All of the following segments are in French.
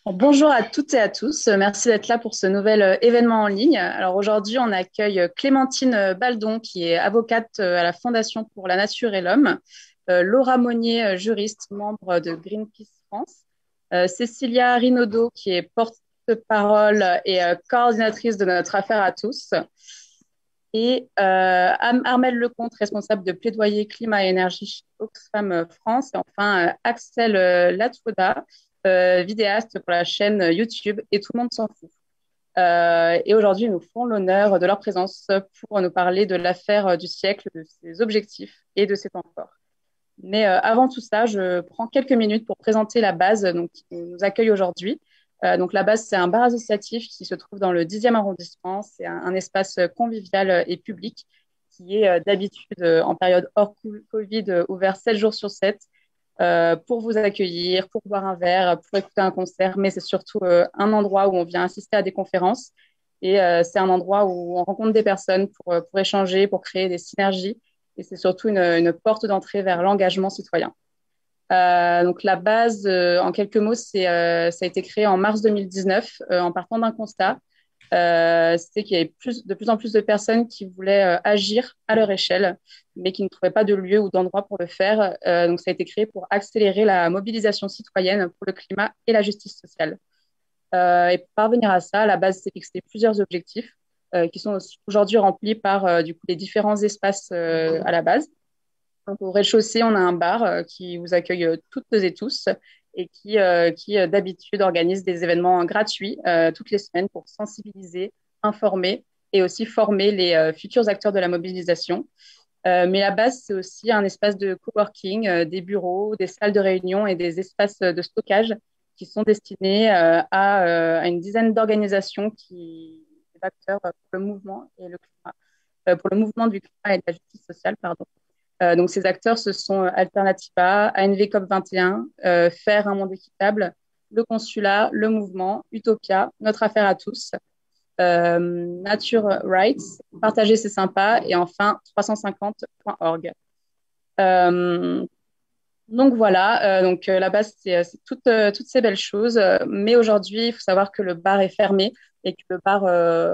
Bonjour à toutes et à tous. Merci d'être là pour ce nouvel événement en ligne. Alors aujourd'hui, on accueille Clémentine Baldon, qui est avocate à la Fondation pour la Nature et l'Homme, Laura Monnier, juriste, membre de Greenpeace France, Cécilia Rinaudot, qui est porte-parole et coordinatrice de notre affaire à tous, et Armelle Lecomte, responsable de plaidoyer climat et énergie chez Oxfam France, et enfin Axel Latouda, vidéaste pour la chaîne YouTube Et tout le monde s'en fout. Et aujourd'hui, ils nous font l'honneur de leur présence pour nous parler de l'affaire du siècle, de ses objectifs et de ses temps forts. Mais avant tout ça, je prends quelques minutes pour présenter la base donc, qui nous accueille aujourd'hui. Donc la base, c'est un bar associatif qui se trouve dans le 10e arrondissement. C'est un espace convivial et public qui est d'habitude en période hors Covid ouvert 7 jours sur 7 pour vous accueillir, pour boire un verre, pour écouter un concert, mais c'est surtout un endroit où on vient assister à des conférences et c'est un endroit où on rencontre des personnes pour échanger, pour créer des synergies et c'est surtout une porte d'entrée vers l'engagement citoyen. Donc la base, en quelques mots, ça a été créé en mars 2019 en partant d'un constat. C'était qu'il y avait de plus en plus de personnes qui voulaient agir à leur échelle, mais qui ne trouvaient pas de lieu ou d'endroit pour le faire. Donc ça a été créé pour accélérer la mobilisation citoyenne pour le climat et la justice sociale. Et pour parvenir à ça, à la base, c'est fixé plusieurs objectifs qui sont aujourd'hui remplis par du coup, les différents espaces à la base. Donc, au rez-de-chaussée, on a un bar qui vous accueille toutes et tous et qui d'habitude organise des événements gratuits toutes les semaines pour sensibiliser, informer et aussi former les futurs acteurs de la mobilisation. Mais la base, c'est aussi un espace de coworking, des bureaux, des salles de réunion et des espaces de stockage qui sont destinés à une dizaine d'organisations des acteurs pour le mouvement et le climat, pour le mouvement du climat et de la justice sociale, pardon. Donc, ces acteurs, ce sont Alternativa, ANV COP21, Faire un monde équitable, le Consulat, le Mouvement, Utopia, Notre Affaire à tous, Nature Rights, Partager c'est sympa, et enfin 350.org. Donc voilà, la base, c'est toutes ces belles choses. Mais aujourd'hui, il faut savoir que le bar est fermé et que le bar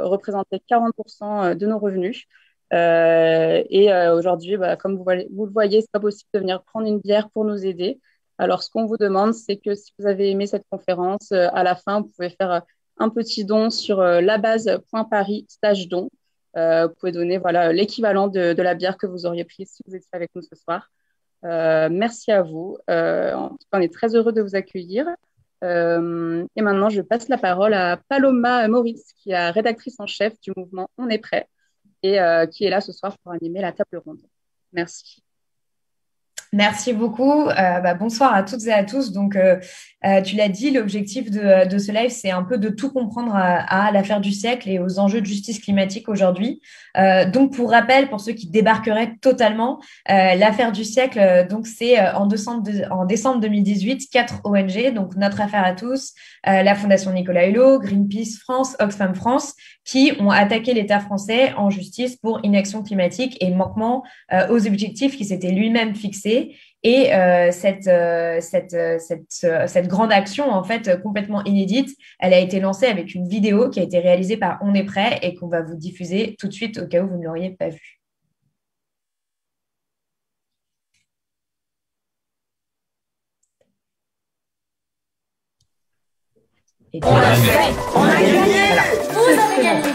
représentait 40% de nos revenus. Aujourd'hui, comme vous le voyez, c'est pas possible de venir prendre une bière pour nous aider. Alors, ce qu'on vous demande, c'est que si vous avez aimé cette conférence, à la fin, vous pouvez faire un petit don sur labase.paris/don. Vous pouvez donner l'équivalent de la bière que vous auriez prise si vous étiez avec nous ce soir. Merci à vous. En tout cas, on est très heureux de vous accueillir. Et maintenant, je passe la parole à Paloma Maurice, qui est rédactrice en chef du mouvement On est prêt et qui est là ce soir pour animer la table ronde. Merci. Merci beaucoup. Bonsoir à toutes et à tous. Donc, tu l'as dit, l'objectif de ce live, c'est un peu de tout comprendre à l'affaire du siècle et aux enjeux de justice climatique aujourd'hui. Donc, pour rappel, pour ceux qui débarqueraient totalement, l'affaire du siècle, donc c'est en décembre 2018, 4 ONG, donc Notre Affaire à tous, la Fondation Nicolas Hulot, Greenpeace France, Oxfam France, qui ont attaqué l'État français en justice pour inaction climatique et manquement aux objectifs qui s'étaient lui-même fixés. Et cette grande action, en fait, complètement inédite, elle a été lancée avec une vidéo qui a été réalisée par On est prêt et qu'on va vous diffuser tout de suite au cas où vous ne l'auriez pas vue. On a fait, on a gagné, voilà. Vous avez gagné.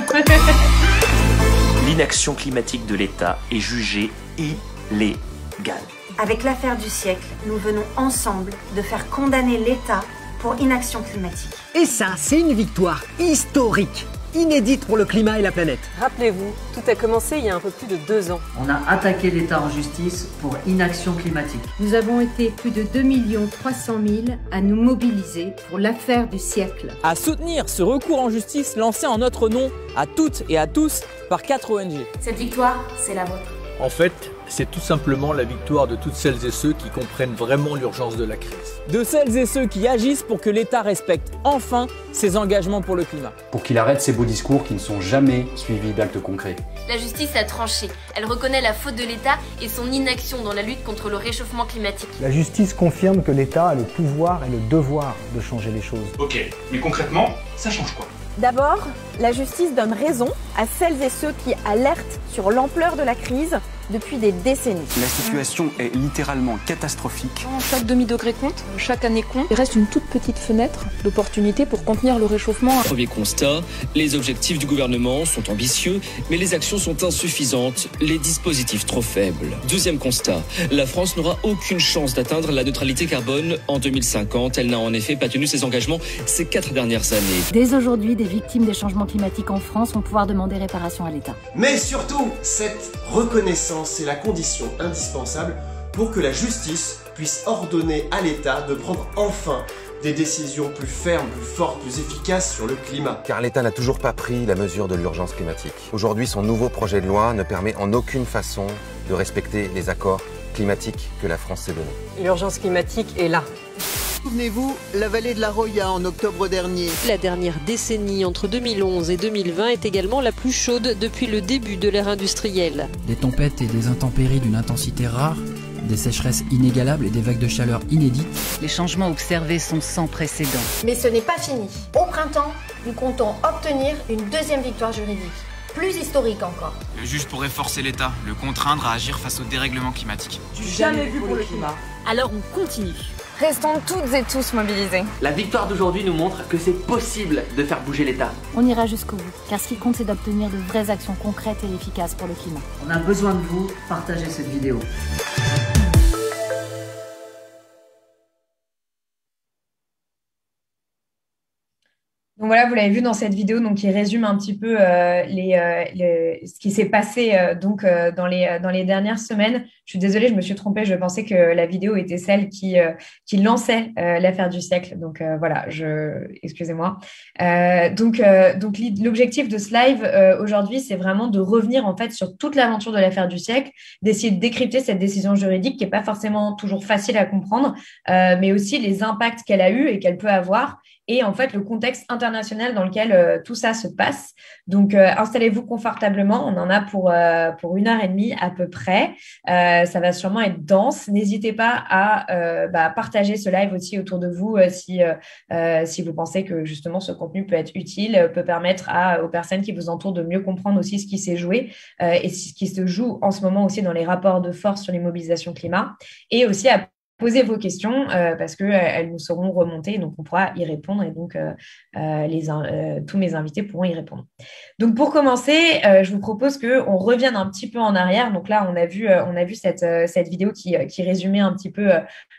L'inaction climatique de l'État est jugée illégale. Avec l'affaire du siècle, nous venons ensemble de faire condamner l'État pour inaction climatique. Et ça, c'est une victoire historique, inédite pour le climat et la planète. Rappelez-vous, tout a commencé il y a un peu plus de 2 ans. On a attaqué l'État en justice pour inaction climatique. Nous avons été plus de 2 300 000 à nous mobiliser pour l'affaire du siècle. À soutenir ce recours en justice lancé en notre nom à toutes et à tous par 4 ONG. Cette victoire, c'est la vôtre. En fait, c'est tout simplement la victoire de toutes celles et ceux qui comprennent vraiment l'urgence de la crise. De celles et ceux qui agissent pour que l'État respecte enfin ses engagements pour le climat. Pour qu'il arrête ces beaux discours qui ne sont jamais suivis d'actes concrets. La justice a tranché. Elle reconnaît la faute de l'État et son inaction dans la lutte contre le réchauffement climatique. La justice confirme que l'État a le pouvoir et le devoir de changer les choses. Ok, mais concrètement, ça change quoi ? D'abord, la justice donne raison à celles et ceux qui alertent sur l'ampleur de la crise depuis des décennies. La situation est littéralement catastrophique. Chaque demi-degré compte, chaque année compte. Il reste une toute petite fenêtre d'opportunité pour contenir le réchauffement. Premier constat, les objectifs du gouvernement sont ambitieux, mais les actions sont insuffisantes, les dispositifs trop faibles. Deuxième constat, la France n'aura aucune chance d'atteindre la neutralité carbone en 2050. Elle n'a en effet pas tenu ses engagements ces 4 dernières années. Dès aujourd'hui, des victimes des changements climatiques en France vont pouvoir demander réparation à l'État. Mais surtout, cette reconnaissance c'est la condition indispensable pour que la justice puisse ordonner à l'État de prendre enfin des décisions plus fermes, plus fortes, plus efficaces sur le climat. Car l'État n'a toujours pas pris la mesure de l'urgence climatique. Aujourd'hui, son nouveau projet de loi ne permet en aucune façon de respecter les accords climatiques que la France s'est donnés. L'urgence climatique est là. Souvenez-vous, la vallée de la Roya en octobre dernier. La dernière décennie entre 2011 et 2020 est également la plus chaude depuis le début de l'ère industrielle. Des tempêtes et des intempéries d'une intensité rare, des sécheresses inégalables et des vagues de chaleur inédites. Les changements observés sont sans précédent. Mais ce n'est pas fini. Au printemps, nous comptons obtenir une deuxième victoire juridique, plus historique encore. Le juge pourrait forcer l'État, le contraindre à agir face au dérèglement climatique. Du jamais vu pour le climat. Alors on continue. Restons toutes et tous mobilisés. La victoire d'aujourd'hui nous montre que c'est possible de faire bouger l'État. On ira jusqu'au bout, car ce qui compte, c'est d'obtenir de vraies actions concrètes et efficaces pour le climat. On a besoin de vous, partagez cette vidéo. Donc voilà, vous l'avez vu dans cette vidéo, donc qui résume un petit peu ce qui s'est passé dans les dernières semaines. Je suis désolée, je me suis trompée. Je pensais que la vidéo était celle qui lançait l'affaire du siècle. Donc voilà, excusez-moi. Donc l'objectif de ce live aujourd'hui, c'est vraiment de revenir en fait sur toute l'aventure de l'affaire du siècle, d'essayer de décrypter cette décision juridique qui n'est pas forcément toujours facile à comprendre, mais aussi les impacts qu'elle a eu et qu'elle peut avoir. Et en fait, le contexte international dans lequel tout ça se passe. Donc, installez-vous confortablement. On en a pour 1h30 à peu près. Ça va sûrement être dense. N'hésitez pas à partager ce live aussi autour de vous si vous pensez que justement ce contenu peut être utile, peut permettre aux personnes qui vous entourent de mieux comprendre aussi ce qui s'est joué et ce qui se joue en ce moment aussi dans les rapports de force sur les mobilisations climat, et aussi à posez vos questions parce qu'elles nous seront remontées, donc on pourra y répondre et donc tous mes invités pourront y répondre. Donc pour commencer, je vous propose qu'on revienne un petit peu en arrière. Donc là, on a vu cette vidéo qui résumait un petit peu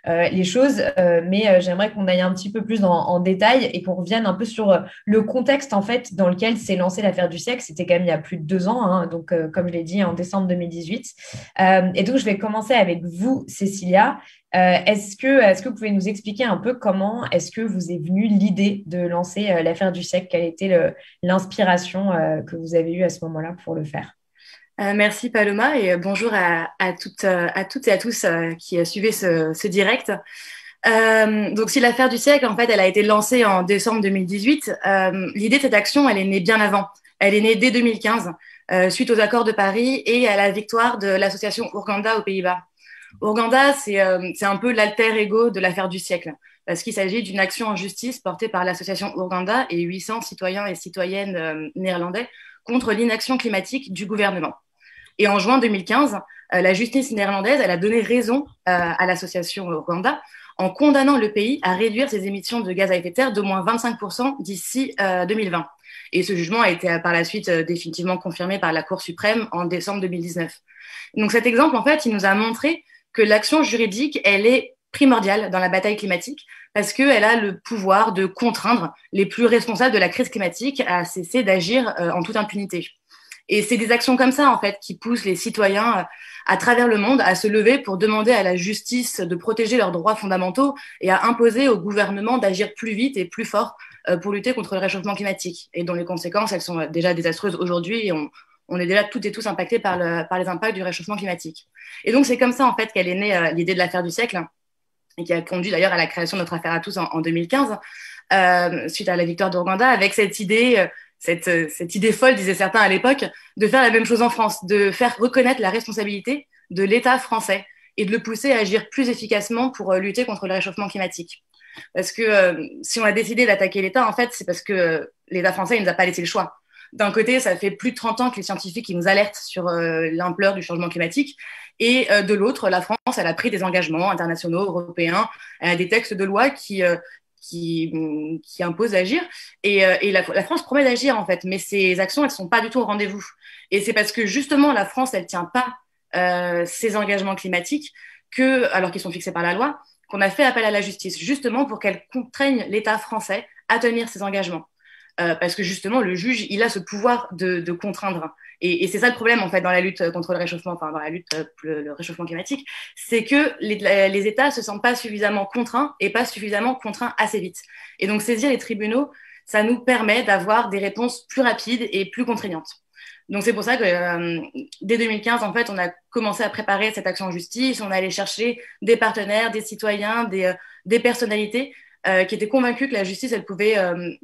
les choses, mais j'aimerais qu'on aille un petit peu plus en détail et qu'on revienne un peu sur le contexte en fait dans lequel s'est lancée l'affaire du siècle. C'était quand même il y a plus de 2 ans, hein, donc comme je l'ai dit en décembre 2018. Et donc je vais commencer avec vous, Cécilia. Est-ce que vous pouvez nous expliquer un peu comment est-ce que vous est venue l'idée de lancer l'affaire du siècle? Quelle était l'inspiration que vous avez eue à ce moment-là pour le faire? Merci Paloma et bonjour à toutes et à tous qui suivaient ce direct. Donc si l'affaire du siècle, en fait, elle a été lancée en décembre 2018, l'idée de cette action, elle est née bien avant. Elle est née dès 2015, suite aux accords de Paris et à la victoire de l'association Urgenda aux Pays-Bas. Urgenda, c'est un peu l'alter ego de l'affaire du siècle, parce qu'il s'agit d'une action en justice portée par l'association Urgenda et 800 citoyens et citoyennes néerlandais contre l'inaction climatique du gouvernement. Et en juin 2015, la justice néerlandaise, elle a donné raison à l'association Urgenda en condamnant le pays à réduire ses émissions de gaz à effet de serre d'au moins 25% d'ici 2020. Et ce jugement a été par la suite définitivement confirmé par la Cour suprême en décembre 2019. Donc cet exemple, en fait, il nous a montré que l'action juridique, elle est primordiale dans la bataille climatique parce qu'elle a le pouvoir de contraindre les plus responsables de la crise climatique à cesser d'agir en toute impunité. Et c'est des actions comme ça, en fait, qui poussent les citoyens à travers le monde à se lever pour demander à la justice de protéger leurs droits fondamentaux et à imposer au gouvernement d'agir plus vite et plus fort pour lutter contre le réchauffement climatique et dont les conséquences, elles sont déjà désastreuses aujourd'hui et on on est déjà toutes et tous impactés par les impacts du réchauffement climatique. Et donc, c'est comme ça, en fait, qu'elle est née l'idée de l'affaire du siècle, et qui a conduit d'ailleurs à la création de notre affaire à tous en 2015, suite à la victoire d'Ouganda, avec cette idée folle, disaient certains à l'époque, de faire la même chose en France, de faire reconnaître la responsabilité de l'État français et de le pousser à agir plus efficacement pour lutter contre le réchauffement climatique. Parce que si on a décidé d'attaquer l'État, en fait, c'est parce que l'État français il nous a pas laissé le choix. D'un côté, ça fait plus de 30 ans que les scientifiques ils nous alertent sur l'ampleur du changement climatique. Et de l'autre, la France, elle a pris des engagements internationaux, européens, des textes de loi qui imposent d'agir. Et la France promet d'agir, en fait. Mais ces actions, elles sont pas du tout au rendez-vous. Et c'est parce que, justement, la France, elle tient pas ses engagements climatiques, alors qu'ils sont fixés par la loi, qu'on a fait appel à la justice, justement pour qu'elle contraigne l'État français à tenir ses engagements. Parce que justement, le juge, il a ce pouvoir de contraindre. Et c'est ça le problème, en fait, dans la lutte contre le réchauffement, enfin, dans la lutte pour le réchauffement climatique, c'est que les États ne se sentent pas suffisamment contraints et pas suffisamment contraints assez vite. Et donc, saisir les tribunaux, ça nous permet d'avoir des réponses plus rapides et plus contraignantes. Donc, c'est pour ça que dès 2015, en fait, on a commencé à préparer cette action en justice. On allait chercher des partenaires, des citoyens, des personnalités qui étaient convaincus que la justice, elle pouvait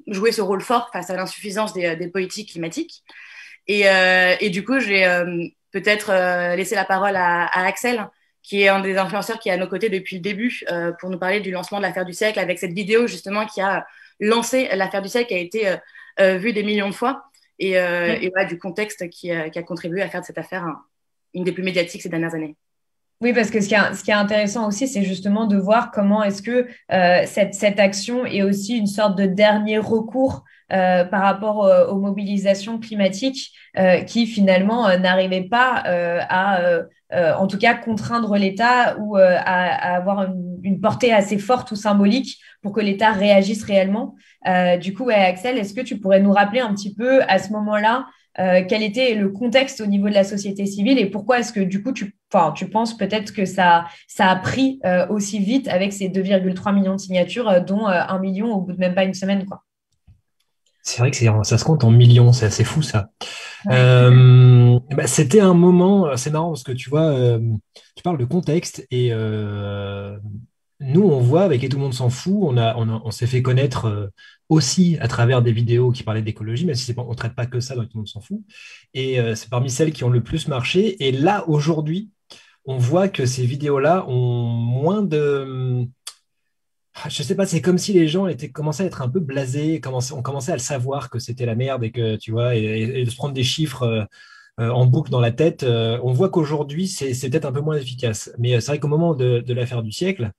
jouer ce rôle fort face à l'insuffisance des politiques climatiques. Et du coup, je vais peut-être laisser la parole à Axel, qui est un des influenceurs qui est à nos côtés depuis le début, pour nous parler du lancement de l'affaire du siècle, avec cette vidéo justement qui a lancé l'affaire du siècle, qui a été vue des millions de fois, et voilà, du contexte qui a contribué à faire de cette affaire une des plus médiatiques ces dernières années. Oui, parce que ce qui est intéressant aussi, c'est justement de voir comment est-ce que cette action est aussi une sorte de dernier recours par rapport aux mobilisations climatiques qui finalement n'arrivaient pas à, en tout cas, contraindre l'État ou à avoir une portée assez forte ou symbolique pour que l'État réagisse réellement. Du coup, Axel, est-ce que tu pourrais nous rappeler un petit peu à ce moment-là quel était le contexte au niveau de la société civile et pourquoi est-ce que du coup tu penses peut-être que ça a pris aussi vite avec ces 2,3 millions de signatures, dont 1 million au bout de même pas une semaine, quoi. C'est vrai que ça se compte en millions, c'est assez fou ça. Ouais. C'était un moment, c'est marrant parce que tu vois, tu parles de contexte et nous on voit avec Et tout le monde s'en fout, on s'est fait connaître aussi à travers des vidéos qui parlaient d'écologie, même si on ne traite pas que ça dans Tout le monde s'en fout. Et c'est parmi celles qui ont le plus marché. Et là, aujourd'hui, on voit que ces vidéos-là ont moins de... Je sais pas, c'est comme si les gens commençaient à être un peu blasés, on commençait à le savoir que c'était la merde et que, tu vois, et de se prendre des chiffres en boucle dans la tête. On voit qu'aujourd'hui, c'est peut-être un peu moins efficace. Mais c'est vrai qu'au moment de l'affaire du siècle,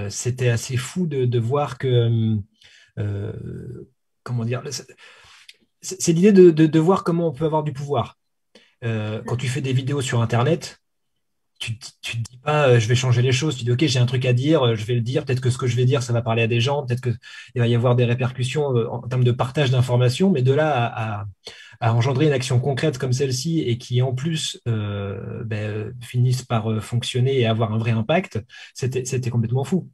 c'était assez fou de voir que... comment dire, c'est l'idée de voir comment on peut avoir du pouvoir. Quand tu fais des vidéos sur Internet, tu te dis pas je vais changer les choses, tu dis ok, j'ai un truc à dire, je vais le dire, peut-être que ce que je vais dire ça va parler à des gens, peut-être qu'il va y avoir des répercussions en termes de partage d'informations, mais de là à engendrer une action concrète comme celle-ci et qui en plus finissent par fonctionner et avoir un vrai impact, c'était complètement fou.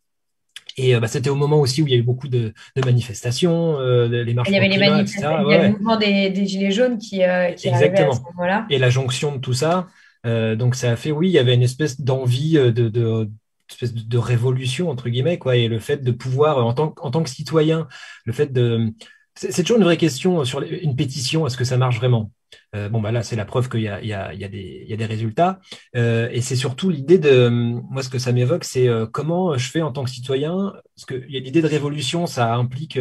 Et c'était au moment aussi où il y a eu beaucoup de manifestations, les marches pour le climat, etc. Il y a le mouvement des Gilets jaunes qui arrivait à ce moment-là. Et la jonction de tout ça. Donc ça a fait, oui, il y avait une espèce d'envie de révolution, entre guillemets, quoi. Et le fait de pouvoir, en tant que citoyen, le fait de... C'est toujours une vraie question sur une pétition, est-ce que ça marche vraiment ? Là, c'est la preuve qu'il y a des résultats. Et c'est surtout l'idée de... Moi, ce que ça m'évoque, c'est comment je fais en tant que citoyen. Parce qu'il y a l'idée de révolution, ça implique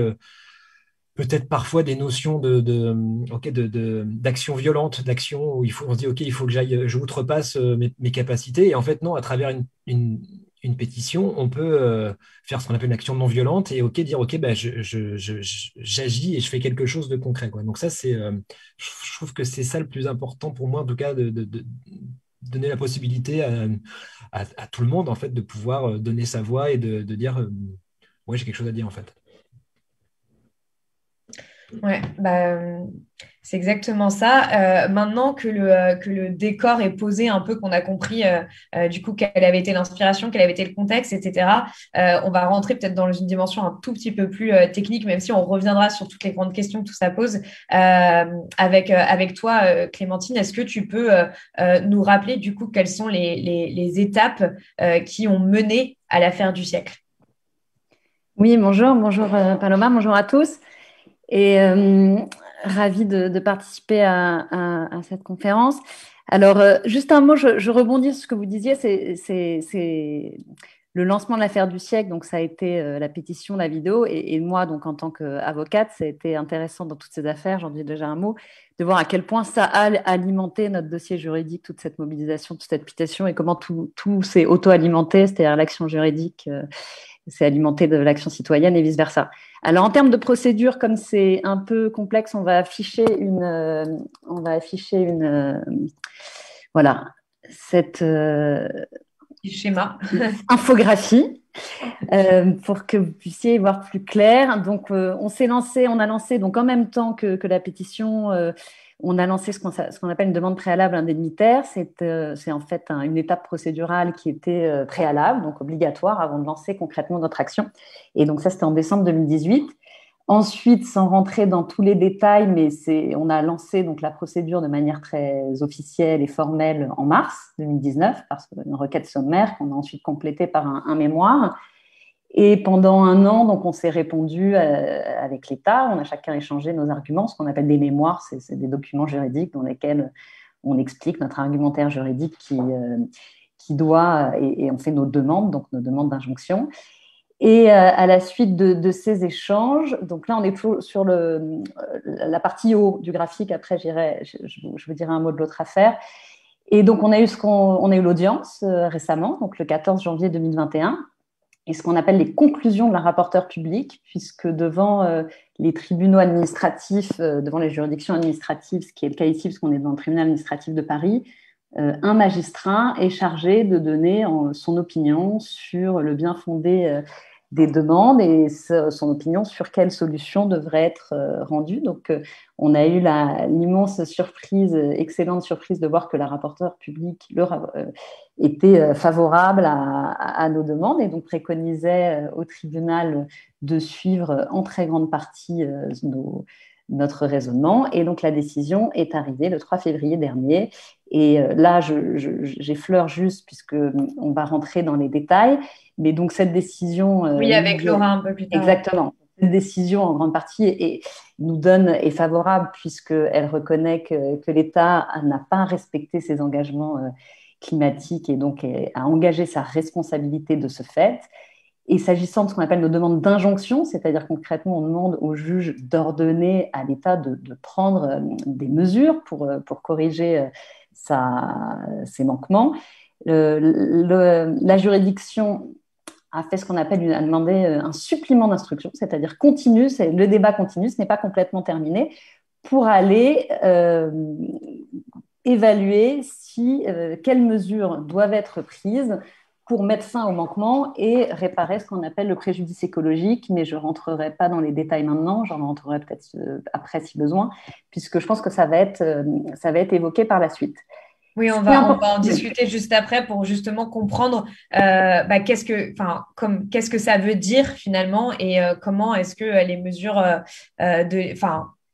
peut-être parfois des notions d'action violente, d'action où on se dit, OK, il faut que je outrepasse mes capacités. Et en fait, non, à travers une pétition, on peut faire ce qu'on appelle une action non violente et dire OK, j'agis et je fais quelque chose de concret, quoi. Donc ça, je trouve que c'est ça le plus important pour moi, en tout cas, de donner la possibilité à tout le monde, en fait, de pouvoir donner sa voix et de dire ouais, j'ai quelque chose à dire, en fait. Ouais, C'est exactement ça. Maintenant que le décor est posé un peu, qu'on a compris du coup quelle avait été l'inspiration, quel avait été le contexte, etc., on va rentrer peut-être dans une dimension un tout petit peu plus technique, même si on reviendra sur toutes les grandes questions que tout ça pose. Avec toi, Clémentine, est-ce que tu peux nous rappeler du coup quelles sont les étapes qui ont mené à l'affaire du siècle? Oui, bonjour Paloma, bonjour à tous. Et ravie de participer à cette conférence. Alors, juste un mot, je rebondis sur ce que vous disiez, c'est le lancement de l'affaire du siècle, donc ça a été la pétition, la vidéo, et moi, donc en tant qu'avocate, ça a été intéressant dans toutes ces affaires, j'en dis déjà un mot, de voir à quel point ça a alimenté notre dossier juridique, toute cette mobilisation, toute cette pétition, et comment tout s'est auto-alimenté, c'est-à-dire l'action juridique s'est alimenté de l'action citoyenne et vice-versa. Alors, en termes de procédure, comme c'est un peu complexe, on va afficher cette schéma infographie pour que vous puissiez voir plus clair. Donc, on a lancé donc en même temps que la pétition. On a lancé ce qu'on appelle une demande préalable indemnitaire. C'est en fait une étape procédurale qui était préalable, donc obligatoire avant de lancer concrètement notre action. Et donc ça, c'était en décembre 2018. Ensuite, sans rentrer dans tous les détails, mais on a lancé donc la procédure de manière très officielle et formelle en mars 2019 par une requête sommaire qu'on a ensuite complétée par un mémoire. Et pendant un an, donc, on s'est répondu avec l'État. On a chacun échangé nos arguments, ce qu'on appelle des mémoires. C'est des documents juridiques dans lesquels on explique notre argumentaire juridique qui doit, et on fait nos demandes, donc nos demandes d'injonction. Et à la suite de ces échanges, donc là, on est sur la partie haut du graphique. Après, je vous dirai un mot de l'autre affaire. Et donc, on a eu l'audience récemment, donc le 14 janvier 2021. Et ce qu'on appelle les conclusions de la rapporteure publique, puisque devant les tribunaux administratifs, devant les juridictions administratives, ce qui est le cas ici, parce qu'on est devant le tribunal administratif de Paris, un magistrat est chargé de donner son opinion sur le bien fondé des demandes et son opinion sur quelle solution devrait être rendue. Donc, on a eu l'immense surprise, excellente surprise de voir que la rapporteure publique était favorable à nos demandes et donc préconisait au tribunal de suivre en très grande partie notre raisonnement. Et donc, la décision est arrivée le 3 février dernier. Et là, j'effleure juste puisqu'on va rentrer dans les détails. Mais donc, cette décision… oui, avec Laura un peu plus tard. Exactement. Cette décision, en grande partie, est favorable puisqu'elle reconnaît que l'État n'a pas respecté ses engagements climatique et donc a engagé sa responsabilité de ce fait. Et s'agissant de ce qu'on appelle nos demandes d'injonction, c'est-à-dire concrètement, on demande au juge d'ordonner à l'État de prendre des mesures pour corriger ses manquements. La juridiction a fait ce qu'on appelle a demandé un supplément d'instruction, c'est-à-dire continue, le débat continue, ce n'est pas complètement terminé, pour aller évaluer quelles mesures doivent être prises pour mettre fin au manquement et réparer ce qu'on appelle le préjudice écologique, mais je ne rentrerai pas dans les détails maintenant, j'en rentrerai peut-être après si besoin, puisque je pense que ça va être évoqué par la suite. Oui, on va en discuter juste après pour justement comprendre qu'est-ce que ça veut dire finalement et comment est-ce que les mesures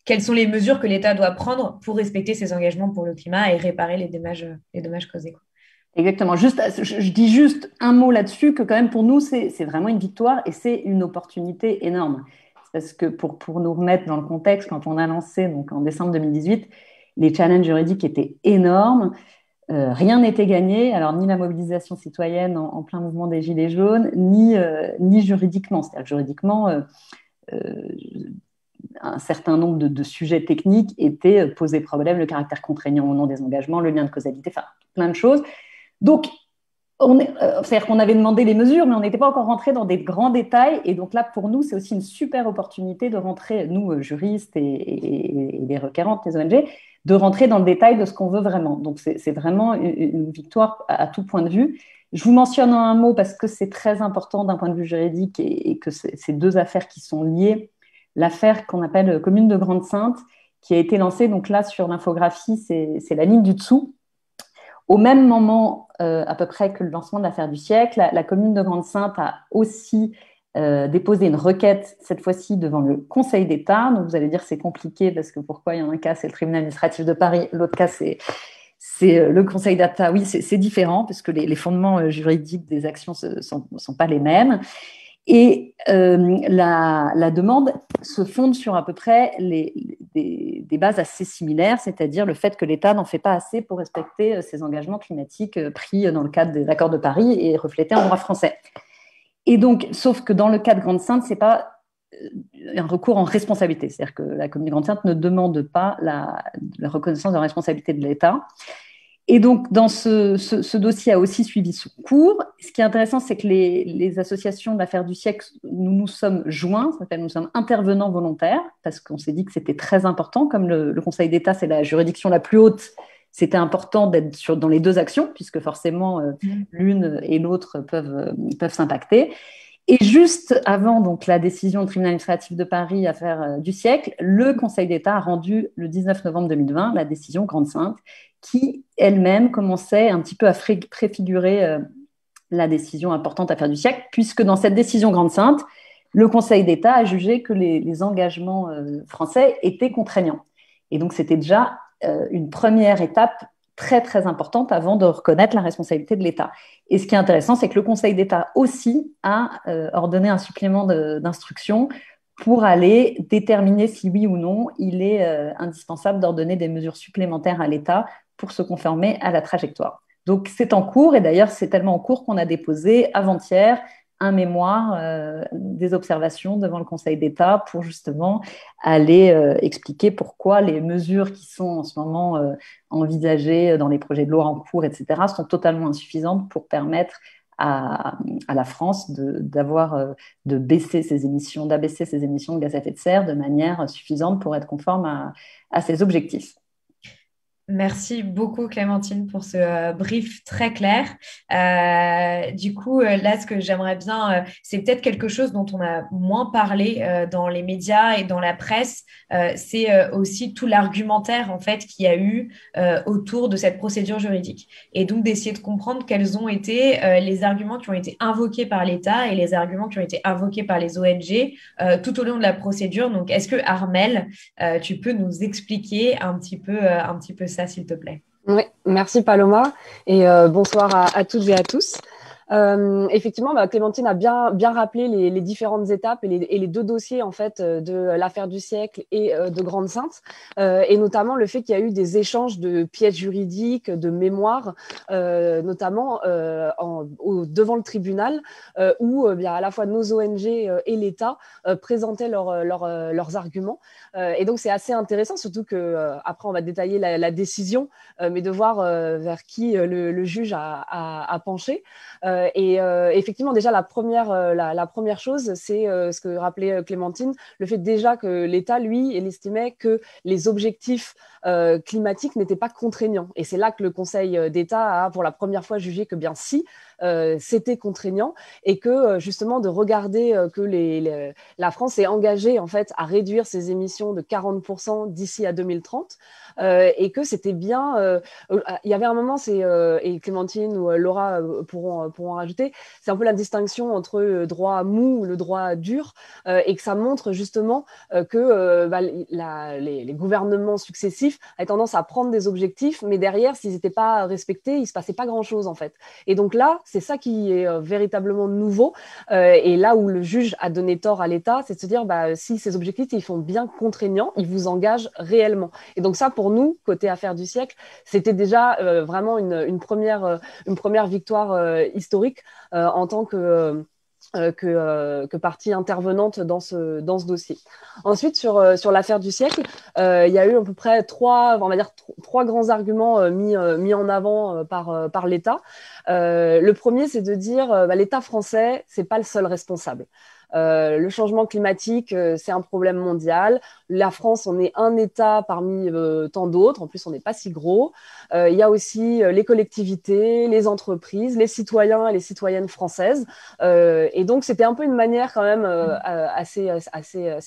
quelles sont les mesures que l'État doit prendre pour respecter ses engagements pour le climat et réparer les dommages causés, quoi. Exactement. Je dis juste un mot là-dessus, que quand même pour nous, c'est vraiment une victoire et c'est une opportunité énorme. Parce que pour nous remettre dans le contexte, quand on a lancé, donc en décembre 2018, les challenges juridiques étaient énormes. Rien n'était gagné, alors ni la mobilisation citoyenne en plein mouvement des Gilets jaunes, ni juridiquement. C'est-à-dire juridiquement, un certain nombre de sujets techniques étaient posés problème, le caractère contraignant au nom des engagements, le lien de causalité, enfin plein de choses. Donc, c'est-à-dire qu'on avait demandé les mesures, mais on n'était pas encore rentré dans des grands détails. Et donc là, pour nous, c'est aussi une super opportunité de rentrer, nous, juristes et les requérantes, les ONG, de rentrer dans le détail de ce qu'on veut vraiment. Donc, c'est vraiment une victoire à tout point de vue. Je vous mentionne en un mot parce que c'est très important d'un point de vue juridique et que c'est deux affaires qui sont liées. L'affaire qu'on appelle Commune de Grande-Sainte, qui a été lancée. Donc là, sur l'infographie, c'est la ligne du dessous. Au même moment, à peu près que le lancement de l'affaire du siècle, la commune de Grande-Synthe a aussi déposé une requête, cette fois-ci devant le Conseil d'État. Donc vous allez dire c'est compliqué parce que pourquoi il y en a un cas, c'est le tribunal administratif de Paris, l'autre cas, c'est le Conseil d'État. Oui, c'est différent parce que les fondements juridiques des actions ne sont pas les mêmes. Et la demande se fonde sur à peu près des bases assez similaires, c'est-à-dire le fait que l'État n'en fait pas assez pour respecter ses engagements climatiques pris dans le cadre des accords de Paris et reflétés en droit français. Et donc, sauf que dans le cas de Grande-Synthe, ce n'est pas un recours en responsabilité, c'est-à-dire que la commune de Grande-Synthe ne demande pas la reconnaissance de la responsabilité de l'État. Et donc, dans ce dossier a aussi suivi son cours. Ce qui est intéressant, c'est que les associations de l'affaire du siècle, nous sommes joints, ça s'appelle nous sommes intervenants volontaires, parce qu'on s'est dit que c'était très important, comme le Conseil d'État, c'est la juridiction la plus haute, c'était important d'être dans les deux actions, puisque forcément, l'une et l'autre peuvent s'impacter. Et juste avant donc, la décision du tribunal administratif de Paris, affaire du siècle, le Conseil d'État a rendu le 19 novembre 2020 la décision Grande-Synthe, qui elle-même commençait un petit peu à préfigurer la décision importante affaire du siècle, puisque dans cette décision Grande-Synthe, le Conseil d'État a jugé que les engagements français étaient contraignants. Et donc, c'était déjà une première étape très, très importante avant de reconnaître la responsabilité de l'État. Et ce qui est intéressant, c'est que le Conseil d'État aussi a ordonné un supplément d'instruction pour aller déterminer si oui ou non il est indispensable d'ordonner des mesures supplémentaires à l'État pour se conformer à la trajectoire. Donc, c'est en cours, et d'ailleurs, c'est tellement en cours qu'on a déposé avant-hier un mémoire des observations devant le Conseil d'État pour justement aller expliquer pourquoi les mesures qui sont en ce moment envisagées dans les projets de loi en cours, etc., sont totalement insuffisantes pour permettre à la France de baisser ses émissions, d'abaisser ses émissions de gaz à effet de serre de manière suffisante pour être conforme à ses objectifs. Merci beaucoup Clémentine pour ce brief très clair. Du coup, là, ce que j'aimerais bien, c'est peut-être quelque chose dont on a moins parlé dans les médias et dans la presse. C'est aussi tout l'argumentaire en fait qu'il y a eu autour de cette procédure juridique. Et donc d'essayer de comprendre quels ont été les arguments qui ont été invoqués par l'État et les arguments qui ont été invoqués par les ONG tout au long de la procédure. Donc, est-ce que Armelle, tu peux nous expliquer un petit peu ça, s'il te plaît. Oui, merci Paloma et bonsoir à toutes et à tous. Effectivement, Clémentine a bien rappelé les différentes étapes et les deux dossiers en fait de l'affaire du siècle et de Grande-Synthe, et notamment le fait qu'il y a eu des échanges de pièces juridiques, de mémoires, notamment devant le tribunal, où à la fois nos ONG et l'État présentaient leurs arguments. Et donc c'est assez intéressant, surtout que après on va détailler la décision, mais de voir vers qui le juge a penché. Et effectivement, déjà, la première chose, c'est ce que rappelait Clémentine, le fait déjà que l'État, lui, il estimait que les objectifs climatiques n'étaient pas contraignants. Et c'est là que le Conseil d'État a, pour la première fois, jugé que bien si, c'était contraignant et que justement de regarder que la France est engagée en fait à réduire ses émissions de 40% d'ici à 2030 et que c'était bien. Il y avait un moment, et Clémentine ou Laura pourront rajouter, c'est un peu la distinction entre le droit mou ou le droit dur, et que ça montre justement que les gouvernements successifs avaient tendance à prendre des objectifs, mais derrière, s'ils n'étaient pas respectés, il ne se passait pas grand-chose en fait. Et donc là, c'est ça qui est véritablement nouveau, et là où le juge a donné tort à l'État, c'est de se dire si ces objectifs ils sont bien contraignants, ils vous engagent réellement. Et donc ça, pour nous, côté affaire du siècle, c'était déjà vraiment une première victoire historique en tant que partie intervenante dans ce dossier. Ensuite, sur l'affaire du siècle, il y a eu à peu près trois grands arguments mis en avant par l'État. Le premier, c'est de dire l'État français, c'est pas le seul responsable. Le changement climatique, c'est un problème mondial. La France, on est un État parmi tant d'autres. En plus, on n'est pas si gros. Il y a aussi les collectivités, les entreprises, les citoyens et les citoyennes françaises. Et donc, c'était un peu une manière quand même assez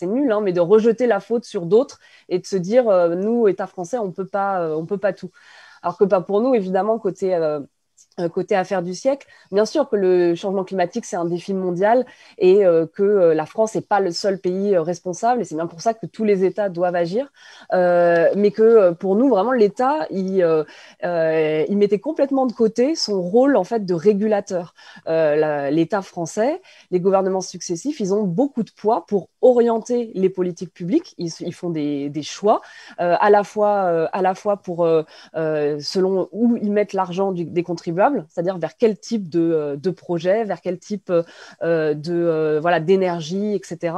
nulle, hein, mais de rejeter la faute sur d'autres et de se dire, nous, État français, on peut pas tout. Alors que pour nous, évidemment, côté affaire du siècle, bien sûr que le changement climatique, c'est un défi mondial et que la France n'est pas le seul pays responsable et c'est bien pour ça que tous les États doivent agir, mais que pour nous, vraiment, l'État, il mettait complètement de côté son rôle en fait de régulateur. L'État français, les gouvernements successifs, ils ont beaucoup de poids pour orienter les politiques publiques. Ils font des choix, à la fois pour selon où ils mettent l'argent des contribuables, c'est-à-dire vers quel type de projet, vers quel type d'énergie, etc.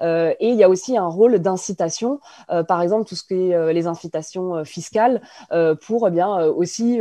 Et il y a aussi un rôle d'incitation, par exemple tout ce qui est les incitations fiscales, pour aussi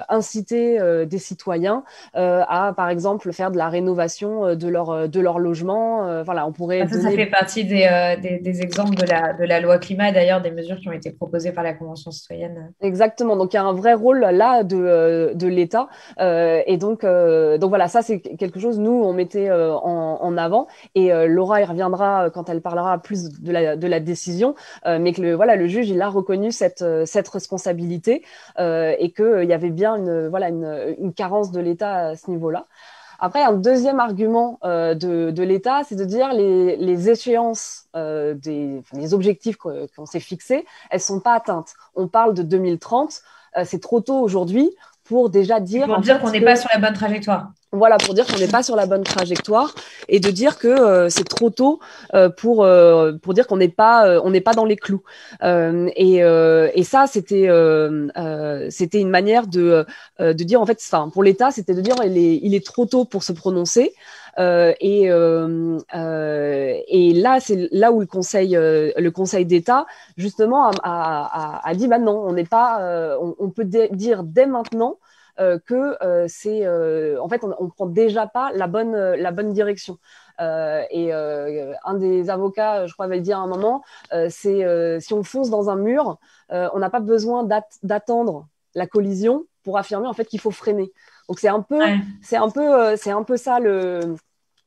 inciter des citoyens à, par exemple, faire de la rénovation de leur logement. On pourrait ça fait partie des exemples de la loi climat, d'ailleurs, des mesures qui ont été proposées par la Convention citoyenne. Exactement, donc il y a un vrai rôle là de l'État. Et donc voilà, ça c'est quelque chose, nous, on mettait en avant. Et Laura y reviendra quand elle parlera plus de la décision, mais que le juge, il a reconnu cette responsabilité et qu'il y avait bien une carence de l'État à ce niveau-là. Après, un deuxième argument de l'État, c'est de dire les échéances, les objectifs qu'on s'est fixés, elles sont pas atteintes. On parle de 2030, c'est trop tôt aujourd'hui pour déjà dire... Pour dire qu'on n'est pas sur la bonne trajectoire. Voilà, pour dire qu'on n'est pas sur la bonne trajectoire et de dire que c'est trop tôt pour dire qu'on n'est pas dans les clous. Et ça, c'était une manière de dire, en fait, pour l'État, c'était de dire il est trop tôt pour se prononcer. Et là, c'est là où le Conseil d'État, justement, a dit, non, on n'est pas, on peut dire dès maintenant que en fait, on prend déjà pas la bonne direction. Un des avocats, je crois, avait dit à un moment, si on fonce dans un mur, on n'a pas besoin d'attendre la collision pour affirmer en fait qu'il faut freiner. Donc c'est un peu ça le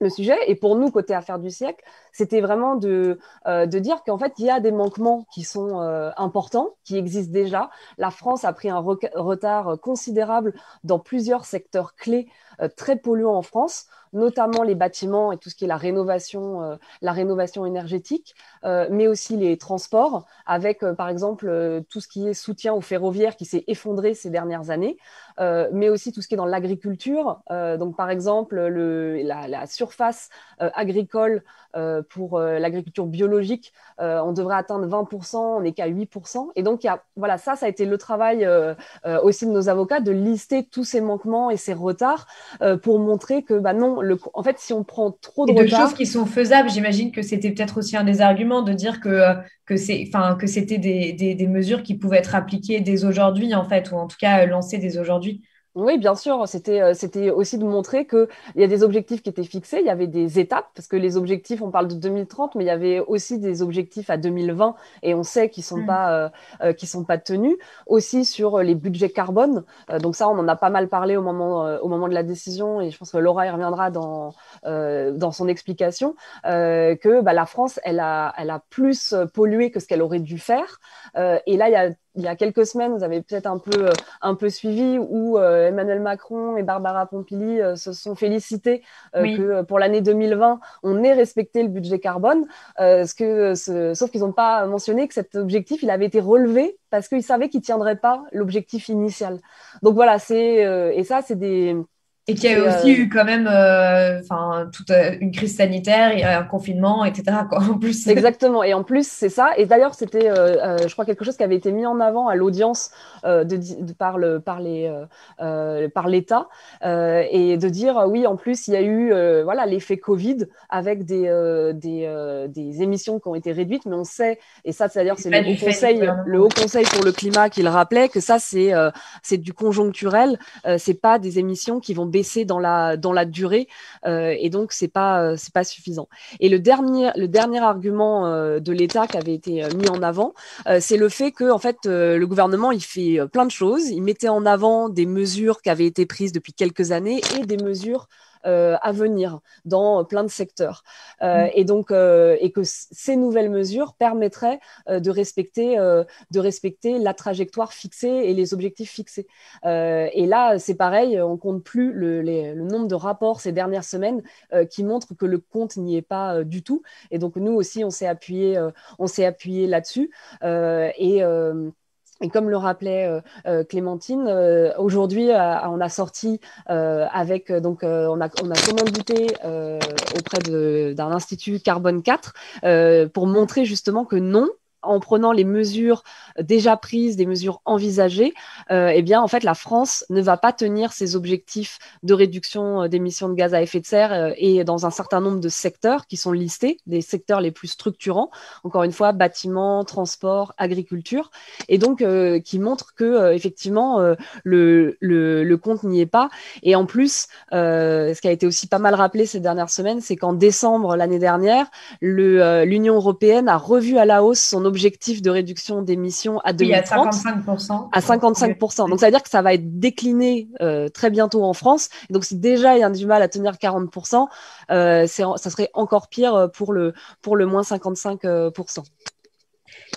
sujet. Et pour nous, côté affaire du siècle, c'était vraiment de dire qu'en fait, il y a des manquements qui sont importants, qui existent déjà. La France a pris un retard considérable dans plusieurs secteurs clés très polluants en France, notamment les bâtiments et tout ce qui est la rénovation énergétique, mais aussi les transports, avec par exemple tout ce qui est soutien au ferroviaire qui s'est effondré ces dernières années, mais aussi tout ce qui est dans l'agriculture. Donc par exemple, la surface agricole pour l'agriculture biologique, on devrait atteindre 20%, on n'est qu'à 8%. Et donc, ça a été le travail aussi de nos avocats, de lister tous ces manquements et ces retards pour montrer que, non, en fait, si on prend trop de retard... Et de choses qui sont faisables, j'imagine que c'était peut-être aussi un des arguments de dire que c'était des mesures qui pouvaient être appliquées dès aujourd'hui, en fait, ou en tout cas lancées dès aujourd'hui. Oui, bien sûr, c'était aussi de montrer qu'il y a des objectifs qui étaient fixés, il y avait des étapes, parce que les objectifs, on parle de 2030, mais il y avait aussi des objectifs à 2020, et on sait qu'ils sont pas tenus. Aussi sur les budgets carbone, donc ça, on en a pas mal parlé au moment de la décision, et je pense que Laura y reviendra dans son explication, que la France, elle a plus pollué que ce qu'elle aurait dû faire. Et là, il y a quelques semaines, vous avez peut-être un peu suivi, où Emmanuel Macron et Barbara Pompili se sont félicités que pour l'année 2020, on ait respecté le budget carbone, sauf qu'ils n'ont pas mentionné que cet objectif, il avait été relevé parce qu'ils savaient qu'ils ne tiendraient pas l'objectif initial. Donc voilà, et ça, c'est des... Et qu'il y a aussi eu quand même toute une crise sanitaire, et un confinement, etc. En plus. Exactement. Et en plus, c'est ça. Et d'ailleurs, c'était, je crois, quelque chose qui avait été mis en avant à l'audience par l'État, et de dire, oui, en plus, il y a eu l'effet Covid avec des émissions qui ont été réduites. Mais on sait, et ça, c'est-à-dire, c'est le Haut Conseil pour le climat qui le rappelait, que ça, c'est du conjoncturel. C'est pas des émissions qui vont baisser dans la durée, et donc c'est pas suffisant. Et le dernier argument de l'État qui avait été mis en avant, c'est le fait que en fait le gouvernement il fait plein de choses. Il mettait en avant des mesures qui avaient été prises depuis quelques années et des mesures à venir dans plein de secteurs, et donc et que ces nouvelles mesures permettraient de respecter la trajectoire fixée et les objectifs fixés. Et là, c'est pareil, on compte plus le nombre de rapports ces dernières semaines qui montrent que le compte n'y est pas du tout. Et donc nous aussi, on s'est appuyé là-dessus. Et comme le rappelait Clémentine, aujourd'hui, on a sorti avec on a commandité auprès d'un institut Carbone 4 pour montrer justement que non, en prenant les mesures déjà prises, des mesures envisagées, eh bien, en fait, la France ne va pas tenir ses objectifs de réduction d'émissions de gaz à effet de serre et dans un certain nombre de secteurs qui sont listés, des secteurs les plus structurants, encore une fois, bâtiments, transport, agriculture, et donc qui montrent que effectivement le compte n'y est pas. Et en plus, ce qui a été aussi pas mal rappelé ces dernières semaines, c'est qu'en décembre l'année dernière, l'Union européenne a revu à la hausse son objectif de réduction d'émissions à 2030 à 55%. Donc, ça veut dire que ça va être décliné très bientôt en France. Et donc, si déjà il y a du mal à tenir 40%, ça serait encore pire pour le moins 55%.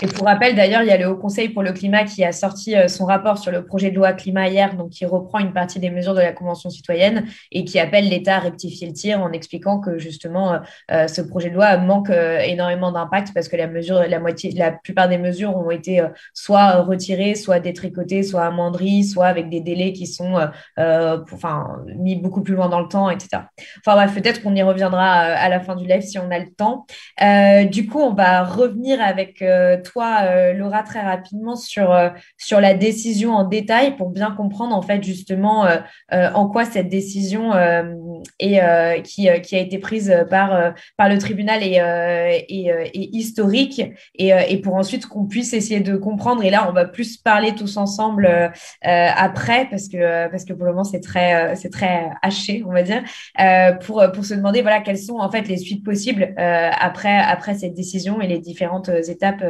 Et pour rappel, d'ailleurs, il y a le Haut Conseil pour le climat qui a sorti son rapport sur le projet de loi climat hier, donc qui reprend une partie des mesures de la Convention citoyenne et qui appelle l'État à rectifier le tir en expliquant que justement ce projet de loi manque énormément d'impact parce que la plupart des mesures ont été soit retirées, soit détricotées, soit amoindries, soit avec des délais qui sont mis beaucoup plus loin dans le temps, etc. Enfin bref, peut-être qu'on y reviendra à la fin du live si on a le temps. Du coup, on va revenir avec toi, Laura, très rapidement sur la décision en détail pour bien comprendre en fait justement en quoi cette décision qui a été prise par le tribunal est historique et pour ensuite qu'on puisse essayer de comprendre. Et là, on va plus parler tous ensemble après parce que pour le moment c'est très haché, on va dire, pour se demander voilà quelles sont en fait les suites possibles après cette décision et les différentes étapes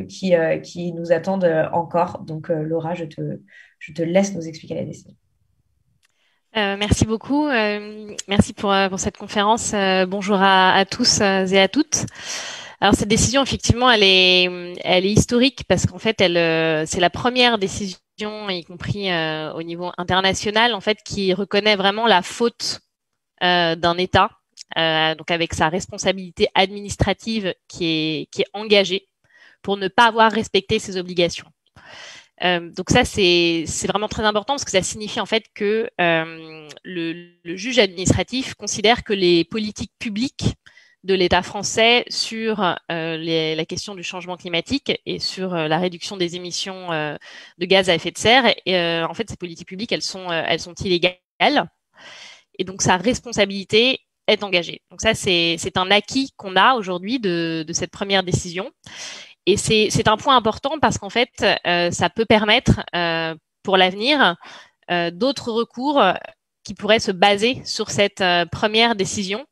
qui nous attendent encore. Donc, Laura, je te laisse nous expliquer la décision. Merci beaucoup. Merci pour cette conférence. Bonjour à tous et à toutes. Alors, cette décision, effectivement, elle est historique parce qu'en fait, c'est la première décision, y compris au niveau international, en fait, qui reconnaît vraiment la faute d'un État. Donc avec sa responsabilité administrative qui est engagée pour ne pas avoir respecté ses obligations. Donc ça c'est vraiment très important parce que ça signifie en fait que le juge administratif considère que les politiques publiques de l'État français sur la question du changement climatique et sur la réduction des émissions de gaz à effet de serre, en fait ces politiques publiques elles sont illégales et donc sa responsabilité est engagé. Donc ça, c'est un acquis qu'on a aujourd'hui de cette première décision. Et c'est un point important parce qu'en fait, ça peut permettre pour l'avenir d'autres recours qui pourraient se baser sur cette première décision.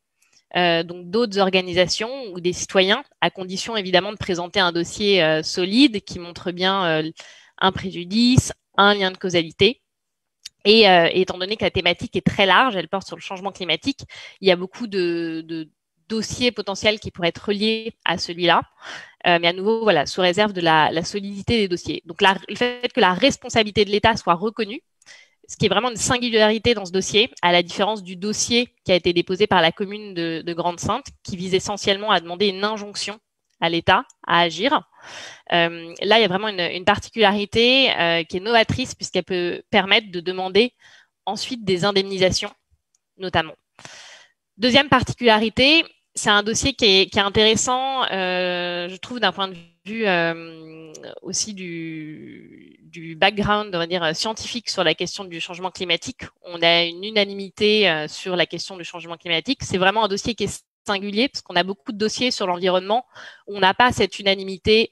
Donc d'autres organisations ou des citoyens, à condition évidemment de présenter un dossier solide qui montre bien un préjudice, un lien de causalité. Et étant donné que la thématique est très large, elle porte sur le changement climatique, il y a beaucoup de dossiers potentiels qui pourraient être reliés à celui-là. Mais à nouveau, voilà, sous réserve de la solidité des dossiers. Donc le fait que la responsabilité de l'État soit reconnue, ce qui est vraiment une singularité dans ce dossier, à la différence du dossier qui a été déposé par la commune de Grande-Synthe, qui vise essentiellement à demander une injonction à l'État à agir. Là, il y a vraiment une particularité qui est novatrice puisqu'elle peut permettre de demander ensuite des indemnisations, notamment. Deuxième particularité, c'est un dossier qui est intéressant, je trouve, d'un point de vue aussi du background, on va dire, scientifique sur la question du changement climatique. On a une unanimité sur la question du changement climatique. C'est vraiment un dossier qui est singulier parce qu'on a beaucoup de dossiers sur l'environnement où on n'a pas cette unanimité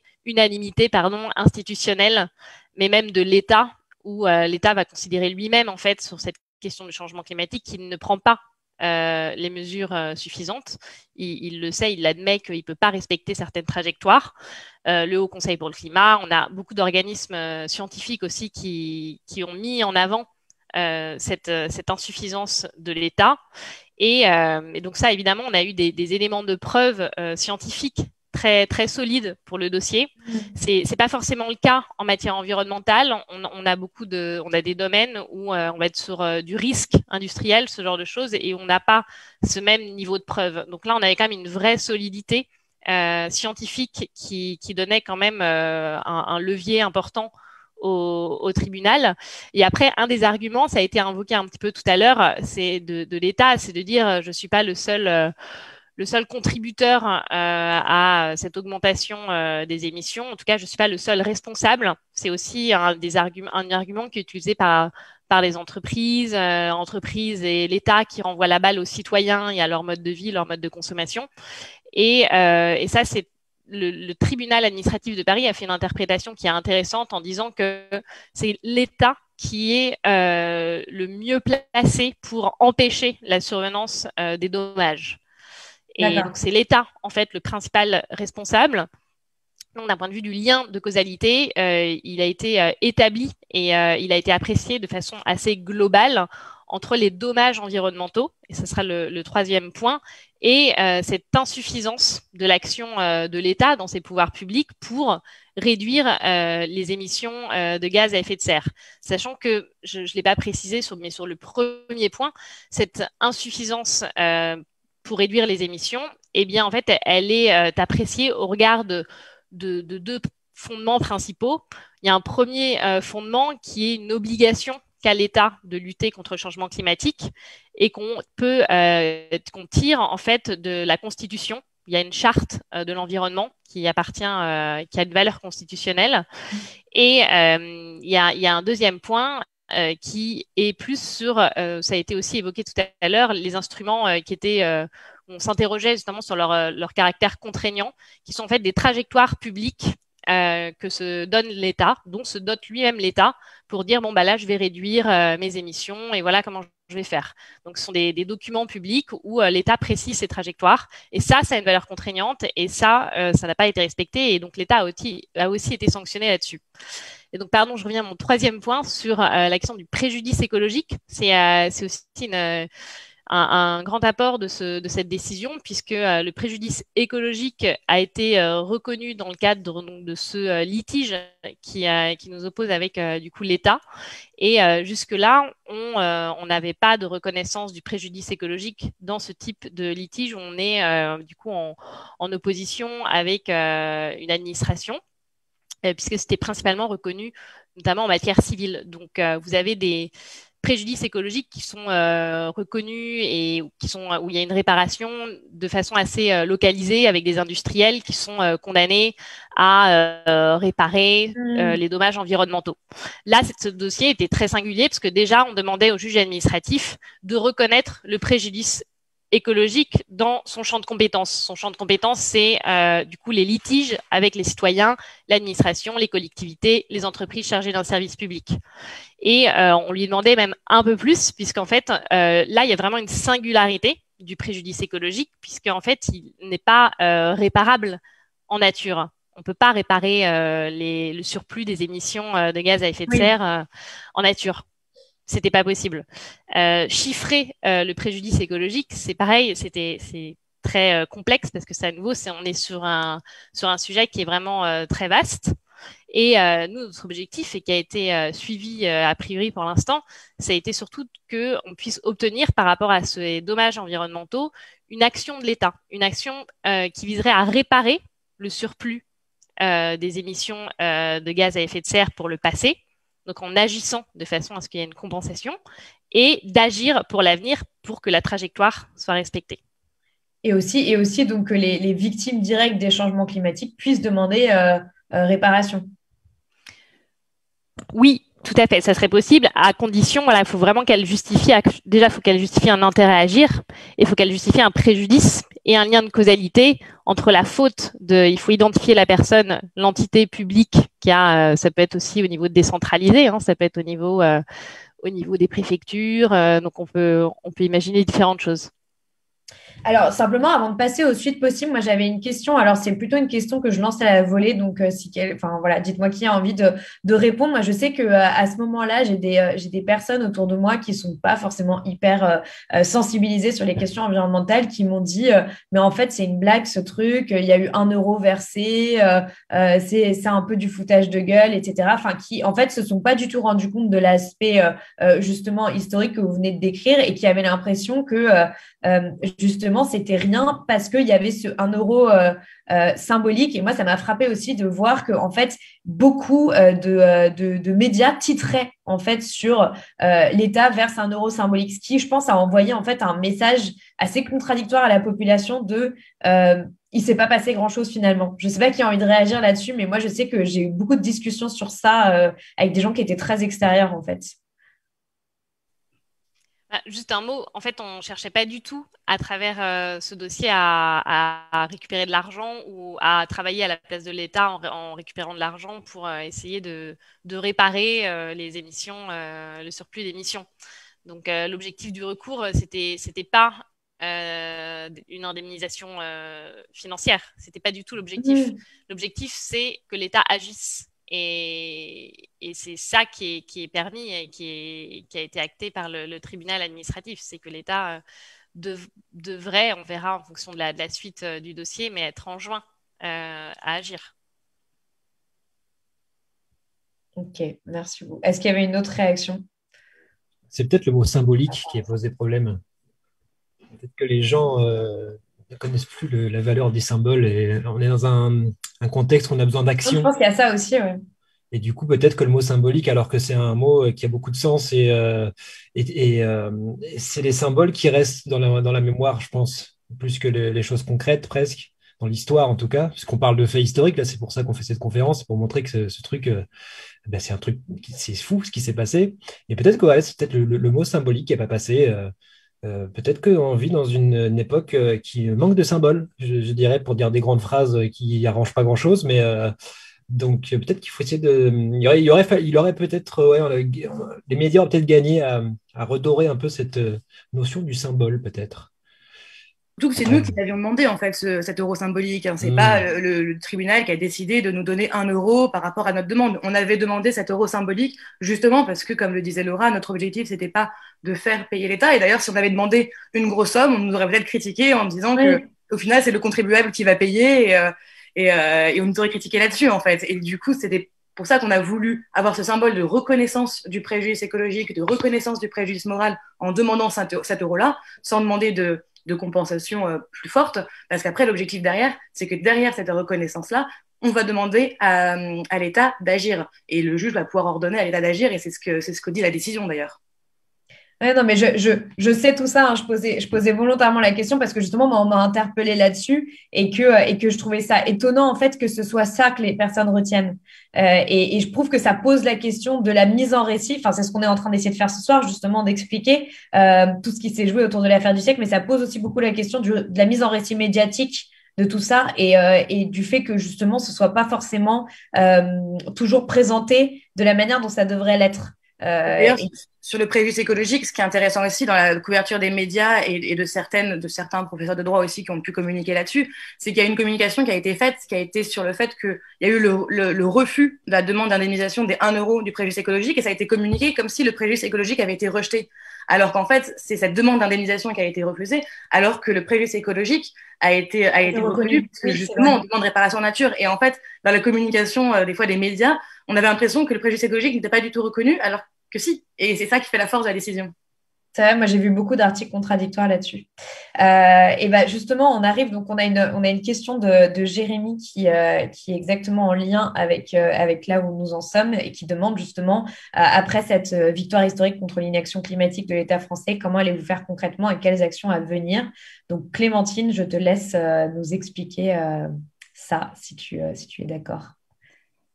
institutionnelle, mais même de l'État, où l'État va considérer lui-même en fait sur cette question du changement climatique qu'il ne prend pas les mesures suffisantes. Il le sait, il admet qu'il ne peut pas respecter certaines trajectoires. Le Haut Conseil pour le climat, on a beaucoup d'organismes scientifiques aussi qui ont mis en avant cette insuffisance de l'État. Et donc ça, évidemment, on a eu des éléments de preuve scientifiques très, très solides pour le dossier. C'est pas forcément le cas en matière environnementale. On a des domaines où on va être sur du risque industriel, ce genre de choses, et on n'a pas ce même niveau de preuve. Donc là, on avait quand même une vraie solidité scientifique qui donnait quand même un levier important au tribunal. Et après, un des arguments, ça a été invoqué un petit peu tout à l'heure, c'est de l'État, c'est de dire je suis pas le seul contributeur à cette augmentation des émissions. En tout cas, je suis pas le seul responsable. C'est aussi un argument qui est utilisé par les entreprises et l'État qui renvoient la balle aux citoyens et à leur mode de vie, leur mode de consommation. Et ça, c'est le tribunal administratif de Paris a fait une interprétation qui est intéressante en disant que c'est l'État qui est le mieux placé pour empêcher la survenance des dommages. Et donc, c'est l'État, en fait, le principal responsable. Donc, d'un point de vue du lien de causalité, il a été établi et il a été apprécié de façon assez globale entre les dommages environnementaux, et ce sera le troisième point, et cette insuffisance de l'action de l'État dans ses pouvoirs publics pour réduire les émissions de gaz à effet de serre. Sachant que, je ne l'ai pas précisé, mais sur le premier point, cette insuffisance pour réduire les émissions, eh bien, en fait, elle est appréciée au regard de deux fondements principaux. Il y a un premier fondement qui est une obligation qu'a l'État de lutter contre le changement climatique et qu'on tire en fait de la Constitution. Il y a une charte de l'environnement qui appartient, qui a une valeur constitutionnelle. Et il y a un deuxième point qui est plus sur, ça a été aussi évoqué tout à l'heure, les instruments qui étaient, on s'interrogeait justement sur leur caractère contraignant, qui sont en fait des trajectoires publiques que se donne l'État, dont se dote lui-même l'État pour dire bon bah là je vais réduire mes émissions et voilà comment je vais faire. Donc ce sont des documents publics où l'État précise ses trajectoires et ça a une valeur contraignante et ça n'a pas été respecté et donc l'État a aussi été sanctionné là-dessus. Et donc pardon, je reviens à mon troisième point sur la question du préjudice écologique. C'est aussi un grand apport de cette décision puisque le préjudice écologique a été reconnu dans le cadre de ce litige qui nous oppose avec du coup l'État et jusque-là on n'avait pas de reconnaissance du préjudice écologique dans ce type de litige où on est du coup en opposition avec une administration puisque c'était principalement reconnu notamment en matière civile. Donc vous avez des préjudices écologiques qui sont reconnus et où il y a une réparation de façon assez localisée avec des industriels qui sont condamnés à réparer les dommages environnementaux. Là, ce dossier était très singulier parce que déjà, on demandait au juge administratif de reconnaître le préjudice écologique dans son champ de compétences. Son champ de compétences, c'est du coup les litiges avec les citoyens, l'administration, les collectivités, les entreprises chargées d'un service public. Et on lui demandait même un peu plus, puisqu'en fait, là, il y a vraiment une singularité du préjudice écologique, puisqu'en fait, il n'est pas réparable en nature. On ne peut pas réparer le surplus des émissions de gaz à effet de serre en nature. C'était pas possible. Chiffrer le préjudice écologique, c'est pareil, c'est très complexe parce que c'est à nouveau, on est sur un sujet qui est vraiment très vaste. Et nous, notre objectif, et qui a été suivi a priori pour l'instant, ça a été surtout qu'on puisse obtenir par rapport à ces dommages environnementaux une action de l'État, une action qui viserait à réparer le surplus des émissions de gaz à effet de serre pour le passé. Donc en agissant de façon à ce qu'il y ait une compensation et d'agir pour l'avenir pour que la trajectoire soit respectée. Et aussi donc que les victimes directes des changements climatiques puissent demander réparation. Oui, tout à fait, ça serait possible à condition, voilà, il faut vraiment qu'elle justifie, déjà il faut qu'elle justifie un intérêt à agir, et il faut qu'elle justifie un préjudice et un lien de causalité entre la faute il faut identifier la personne, l'entité publique qui a, ça peut être aussi au niveau décentralisé, hein, ça peut être au niveau au niveau des préfectures. Donc, on peut imaginer différentes choses. Alors, simplement, avant de passer aux suites possibles, moi, j'avais une question. Alors, c'est plutôt une question que je lance à la volée. Donc, enfin, voilà, dites-moi qui a envie de répondre. Moi, je sais qu'à ce moment-là, j'ai des personnes autour de moi qui ne sont pas forcément hyper sensibilisées sur les questions environnementales qui m'ont dit mais en fait, c'est une blague, ce truc. Il y a eu 1 euro versé. C'est un peu du foutage de gueule, etc. Enfin, qui, en fait, se sont pas du tout rendus compte de l'aspect justement historique que vous venez de décrire et qui avaient l'impression que justement, c'était rien parce qu'il y avait ce 1 euro symbolique. Et moi, ça m'a frappé aussi de voir que, en fait, beaucoup de médias titraient en fait sur l'État verse 1 euro symbolique, ce qui, je pense, a envoyé en fait un message assez contradictoire à la population de il s'est pas passé grand-chose finalement. Je sais pas qui a envie de réagir là-dessus, mais moi, je sais que j'ai eu beaucoup de discussions sur ça avec des gens qui étaient très extérieurs en fait. Juste un mot, en fait, on ne cherchait pas du tout à travers ce dossier à récupérer de l'argent ou à travailler à la place de l'État en récupérant de l'argent pour essayer de réparer les émissions, le surplus d'émissions. Donc, l'objectif du recours, c'était pas une indemnisation financière. C'était pas du tout l'objectif. L'objectif, c'est que l'État agisse. Et c'est ça qui est permis et qui a été acté par le tribunal administratif. C'est que l'État devrait, on verra en fonction de la suite du dossier, mais être enjoint à agir. Ok, merci beaucoup. Est-ce qu'il y avait une autre réaction? C'est peut-être le mot symbolique qui a posé problème. Peut-être que les gens ne connaissent plus la valeur des symboles et on est dans un contexte où on a besoin d'action. Je pense qu'il y a ça aussi, oui. Et du coup, peut-être que le mot symbolique, alors que c'est un mot qui a beaucoup de sens et c'est les symboles qui restent dans la mémoire, je pense, plus que les choses concrètes presque, dans l'histoire en tout cas, puisqu'on parle de faits historiques, là c'est pour ça qu'on fait cette conférence, pour montrer que ce truc, c'est un truc, c'est fou ce qui s'est passé. Et peut-être que c'est peut-être le mot symbolique qui n'est pas passé. Peut-être qu'on vit dans une époque qui manque de symboles, je dirais, pour dire des grandes phrases qui n'arrangent pas grand-chose, mais donc peut-être qu'il faut essayer de... Il aurait peut-être... les médias auraient peut-être gagné à redorer un peu cette notion du symbole, peut-être. Surtout que c'est nous qui l'avions demandé, en fait, cet euro symbolique. Hein. C'est pas le tribunal qui a décidé de nous donner 1 euro par rapport à notre demande. On avait demandé cet euro symbolique justement parce que, comme le disait Laura, notre objectif, c'était pas de faire payer l'État. Et d'ailleurs, si on avait demandé une grosse somme, on nous aurait peut-être critiqué en disant que, au final, c'est le contribuable qui va payer et on nous aurait critiqué là-dessus, en fait. Et du coup, c'était pour ça qu'on a voulu avoir ce symbole de reconnaissance du préjudice écologique, de reconnaissance du préjudice moral en demandant cet euro-là, sans demander de compensation plus forte, parce qu'après, l'objectif derrière, c'est que derrière cette reconnaissance-là, on va demander à l'État d'agir. Et le juge va pouvoir ordonner à l'État d'agir, et c'est ce que dit la décision, d'ailleurs. Ouais, non, mais je sais tout ça. Hein. Je posais volontairement la question parce que justement, moi, on m'a interpellée là-dessus et que je trouvais ça étonnant, en fait, que ce soit ça que les personnes retiennent. Et je trouve que ça pose la question de la mise en récit. Enfin, c'est ce qu'on est en train d'essayer de faire ce soir, justement, d'expliquer tout ce qui s'est joué autour de l'affaire du siècle. Mais ça pose aussi beaucoup la question de la mise en récit médiatique de tout ça et du fait que, justement, ce soit pas forcément toujours présenté de la manière dont ça devrait l'être. D'ailleurs, sur le préjudice écologique, ce qui est intéressant aussi dans la couverture des médias et de certains professeurs de droit aussi qui ont pu communiquer là-dessus, c'est qu'il y a une communication qui a été faite, qui a été sur le fait qu'il y a eu le refus de la demande d'indemnisation des 1 euro du préjudice écologique et ça a été communiqué comme si le préjudice écologique avait été rejeté. Alors qu'en fait, c'est cette demande d'indemnisation qui a été refusée, alors que le préjudice écologique a été reconnu, parce que justement, on demande réparation nature. Et en fait, dans la communication, des fois, des médias, on avait l'impression que le préjudice écologique n'était pas du tout reconnu, alors que si. Et c'est ça qui fait la force de la décision. C'est vrai, moi j'ai vu beaucoup d'articles contradictoires là-dessus. Et ben justement, on arrive, donc on a une question de Jérémy qui est exactement en lien avec là où nous en sommes et qui demande justement, après cette victoire historique contre l'inaction climatique de l'État français, comment allez-vous faire concrètement et quelles actions à venir? Donc Clémentine, je te laisse nous expliquer ça, si tu es d'accord.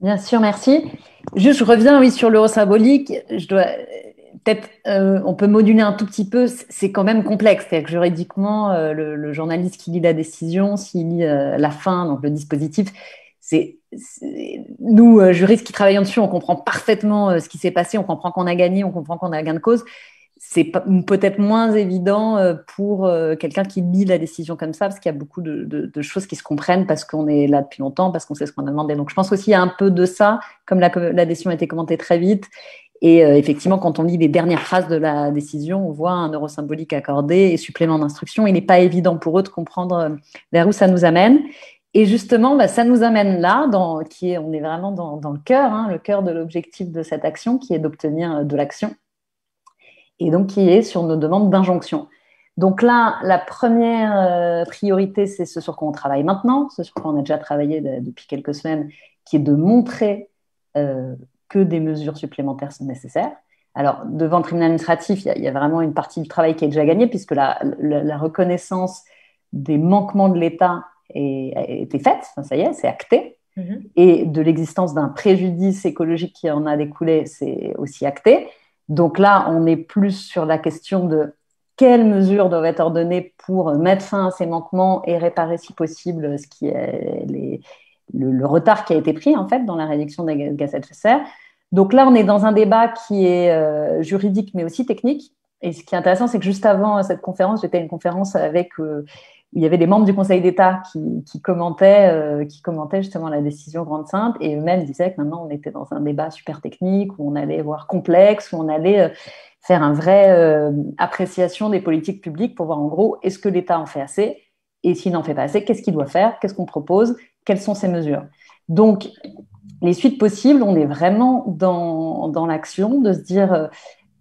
Bien sûr, merci. Juste, je reviens sur l'euro symbolique. Peut-être, on peut moduler un tout petit peu. C'est quand même complexe. C'est-à-dire que juridiquement, le journaliste qui lit la décision, s'il lit la fin, donc le dispositif, Nous, juristes qui travaillons dessus, on comprend parfaitement ce qui s'est passé, on comprend qu'on a gagné, on comprend qu'on a gain de cause. C'est peut-être moins évident pour quelqu'un qui lit la décision comme ça, parce qu'il y a beaucoup de choses qui se comprennent parce qu'on est là depuis longtemps, parce qu'on sait ce qu'on a demandé. Donc, je pense aussi qu'il y a un peu de ça, comme la décision a été commentée très vite. Et effectivement, quand on lit les dernières phrases de la décision, on voit un euro symbolique accordé et supplément d'instruction. Il n'est pas évident pour eux de comprendre vers où ça nous amène. Et justement, ça nous amène là, on est vraiment dans le cœur de l'objectif de cette action, qui est d'obtenir de l'action, et donc qui est sur nos demandes d'injonction. Donc là, la première priorité, c'est ce sur quoi on travaille maintenant, ce sur quoi on a déjà travaillé depuis quelques semaines, qui est de montrer que des mesures supplémentaires sont nécessaires. Alors, devant le tribunal administratif, il y a vraiment une partie du travail qui est déjà gagnée, puisque la reconnaissance des manquements de l'État a été faite, ça y est, c'est acté. Et de l'existence d'un préjudice écologique qui en a découlé, c'est aussi acté. Donc là, on est plus sur la question de quelles mesures doivent être ordonnées pour mettre fin à ces manquements et réparer, si possible, ce qui est le retard qui a été pris en fait dans la réduction des gaz à effet de serre. Donc là, on est dans un débat qui est juridique, mais aussi technique. Et ce qui est intéressant, c'est que juste avant cette conférence, j'étais à une conférence où il y avait des membres du Conseil d'État qui commentaient justement la décision Grande Sainte, et eux-mêmes disaient que maintenant on était dans un débat super technique, où on allait voir complexe, où on allait faire une vraie appréciation des politiques publiques pour voir en gros, est-ce que l'État en fait assez? Et s'il n'en fait pas assez, qu'est-ce qu'il doit faire? Qu'est-ce qu'on propose? Quelles sont ces mesures? Donc, les suites possibles, on est vraiment dans l'action de se dire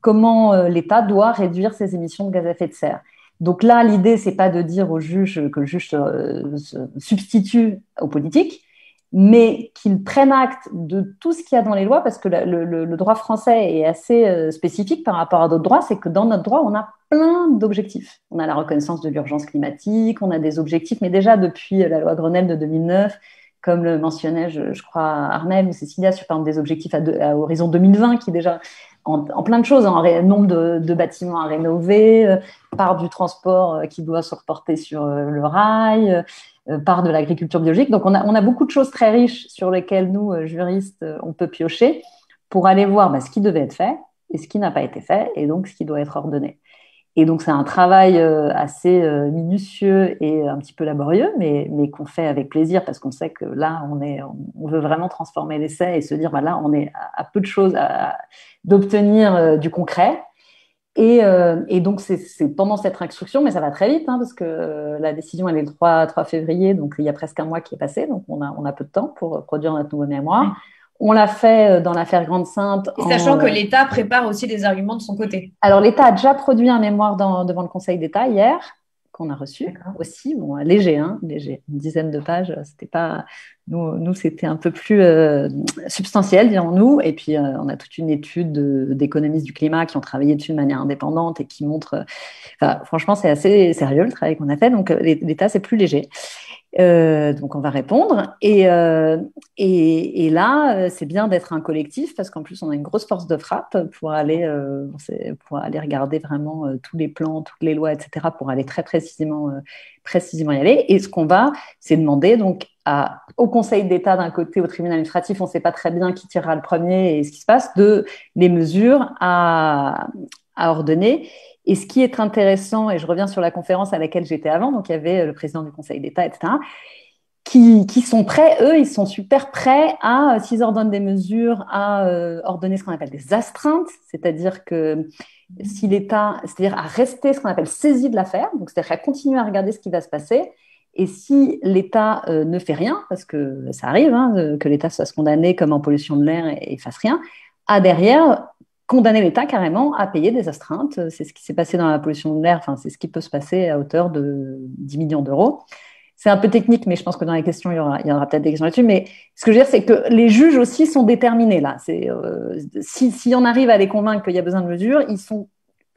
comment l'État doit réduire ses émissions de gaz à effet de serre. Donc là, l'idée, c'est pas de dire au juge que le juge se substitue aux politiques, mais qu'il prenne acte de tout ce qu'il y a dans les lois, parce que le droit français est assez spécifique par rapport à d'autres droits. C'est que dans notre droit, on a plein d'objectifs. On a la reconnaissance de l'urgence climatique, on a des objectifs, mais déjà depuis la loi Grenelle de 2009, comme le mentionnait, je crois, Armel ou Cécilia, sur par exemple des objectifs à horizon 2020, qui déjà en plein de choses, nombre de bâtiments à rénover, part du transport qui doit se reporter sur le rail, part de l'agriculture biologique. Donc on a beaucoup de choses très riches sur lesquelles nous, juristes, on peut piocher pour aller voir ce qui devait être fait et ce qui n'a pas été fait, et donc ce qui doit être ordonné. Et donc, c'est un travail assez minutieux et un petit peu laborieux, mais qu'on fait avec plaisir, parce qu'on sait que là, on veut vraiment transformer l'essai et se dire, là, on est à peu de choses d'obtenir du concret. Et donc, c'est pendant cette instruction, mais ça va très vite, parce que la décision, elle est le 3 février, donc il y a presque un mois qui est passé, donc on a peu de temps pour produire notre nouveau mémoire. On l'a fait dans l'affaire Grande Sainte. Et sachant que l'État prépare aussi des arguments de son côté. Alors, l'État a déjà produit un mémoire devant le Conseil d'État hier, qu'on a reçu aussi. Bon, léger, une dizaine de pages. C'était pas... Nous, c'était un peu plus substantiel, dirons-nous. Et puis, on a toute une étude d'économistes du climat qui ont travaillé dessus de manière indépendante et qui montrent... franchement, c'est assez sérieux le travail qu'on a fait. Donc, l'État, c'est plus léger. Donc on va répondre et là c'est bien d'être un collectif, parce qu'en plus on a une grosse force de frappe pour aller regarder vraiment tous les plans, toutes les lois, etc., pour aller très précisément y aller. Et ce qu'on va, c'est demander donc au Conseil d'État d'un côté, au tribunal administratif, on ne sait pas très bien qui tirera le premier et ce qui se passe, les mesures à ordonner. Et ce qui est intéressant, et je reviens sur la conférence à laquelle j'étais avant, donc il y avait le président du Conseil d'État, etc., qui sont prêts, eux, ils sont super prêts s'ils ordonnent des mesures, à ordonner ce qu'on appelle des astreintes, c'est-à-dire que si l'État, c'est-à-dire à rester ce qu'on appelle saisi de l'affaire, donc c'est-à-dire à continuer à regarder ce qui va se passer, et si l'État ne fait rien, parce que ça arrive, que l'État se fasse condamner comme en pollution de l'air et fasse rien, derrière condamner l'État carrément à payer des astreintes. C'est ce qui s'est passé dans la pollution de l'air, c'est ce qui peut se passer à hauteur de 10 millions d'euros. C'est un peu technique, mais je pense que dans les questions, il y aura peut-être des questions là-dessus. Mais ce que je veux dire, c'est que les juges aussi sont déterminés là. Si on arrive à les convaincre qu'il y a besoin de mesures, ils sont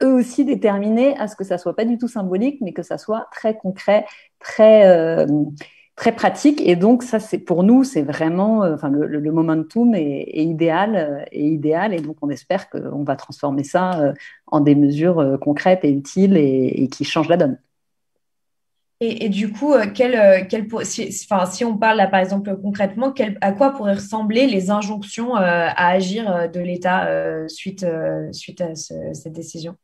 eux aussi déterminés à ce que ça soit pas du tout symbolique, mais que ça soit très concret, très pratique. Et donc ça, pour nous, c'est vraiment, le momentum est idéal, et donc on espère qu'on va transformer ça en des mesures concrètes et utiles et qui changent la donne. Et du coup, si on parle là, par exemple, concrètement, à quoi pourraient ressembler les injonctions à agir de l'État suite à cette décision?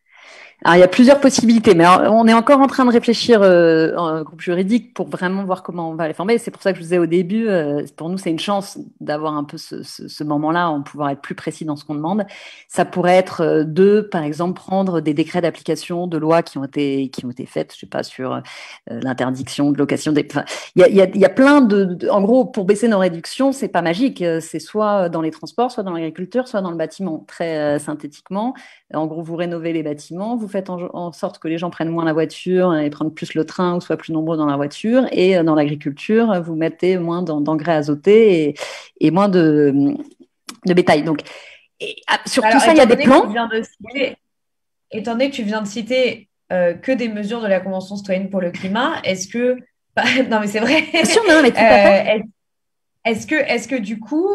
Alors, il y a plusieurs possibilités, mais alors, on est encore en train de réfléchir en groupe juridique pour vraiment voir comment on va les former. C'est pour ça que je vous disais au début, pour nous, c'est une chance d'avoir un peu ce moment-là, en pouvoir être plus précis dans ce qu'on demande. Ça pourrait être par exemple, prendre des décrets d'application de lois qui ont été faites, je sais pas, sur l'interdiction de location des. Enfin, il y a plein en gros, pour baisser nos réductions, c'est pas magique. C'est soit dans les transports, soit dans l'agriculture, soit dans le bâtiment. Très synthétiquement, en gros, vous rénovez les bâtiments, vous faites en sorte que les gens prennent moins la voiture et prennent plus le train ou soient plus nombreux dans la voiture. Et dans l'agriculture, vous mettez moins d'engrais azotés et moins de bétail. Donc, sur tout ça, il y a des plans. Étant donné que tu viens de citer que des mesures de la Convention citoyenne pour le climat, est-ce que... non, mais c'est vrai. Bien sûr, non, mais tout à fait. Est-ce que du coup,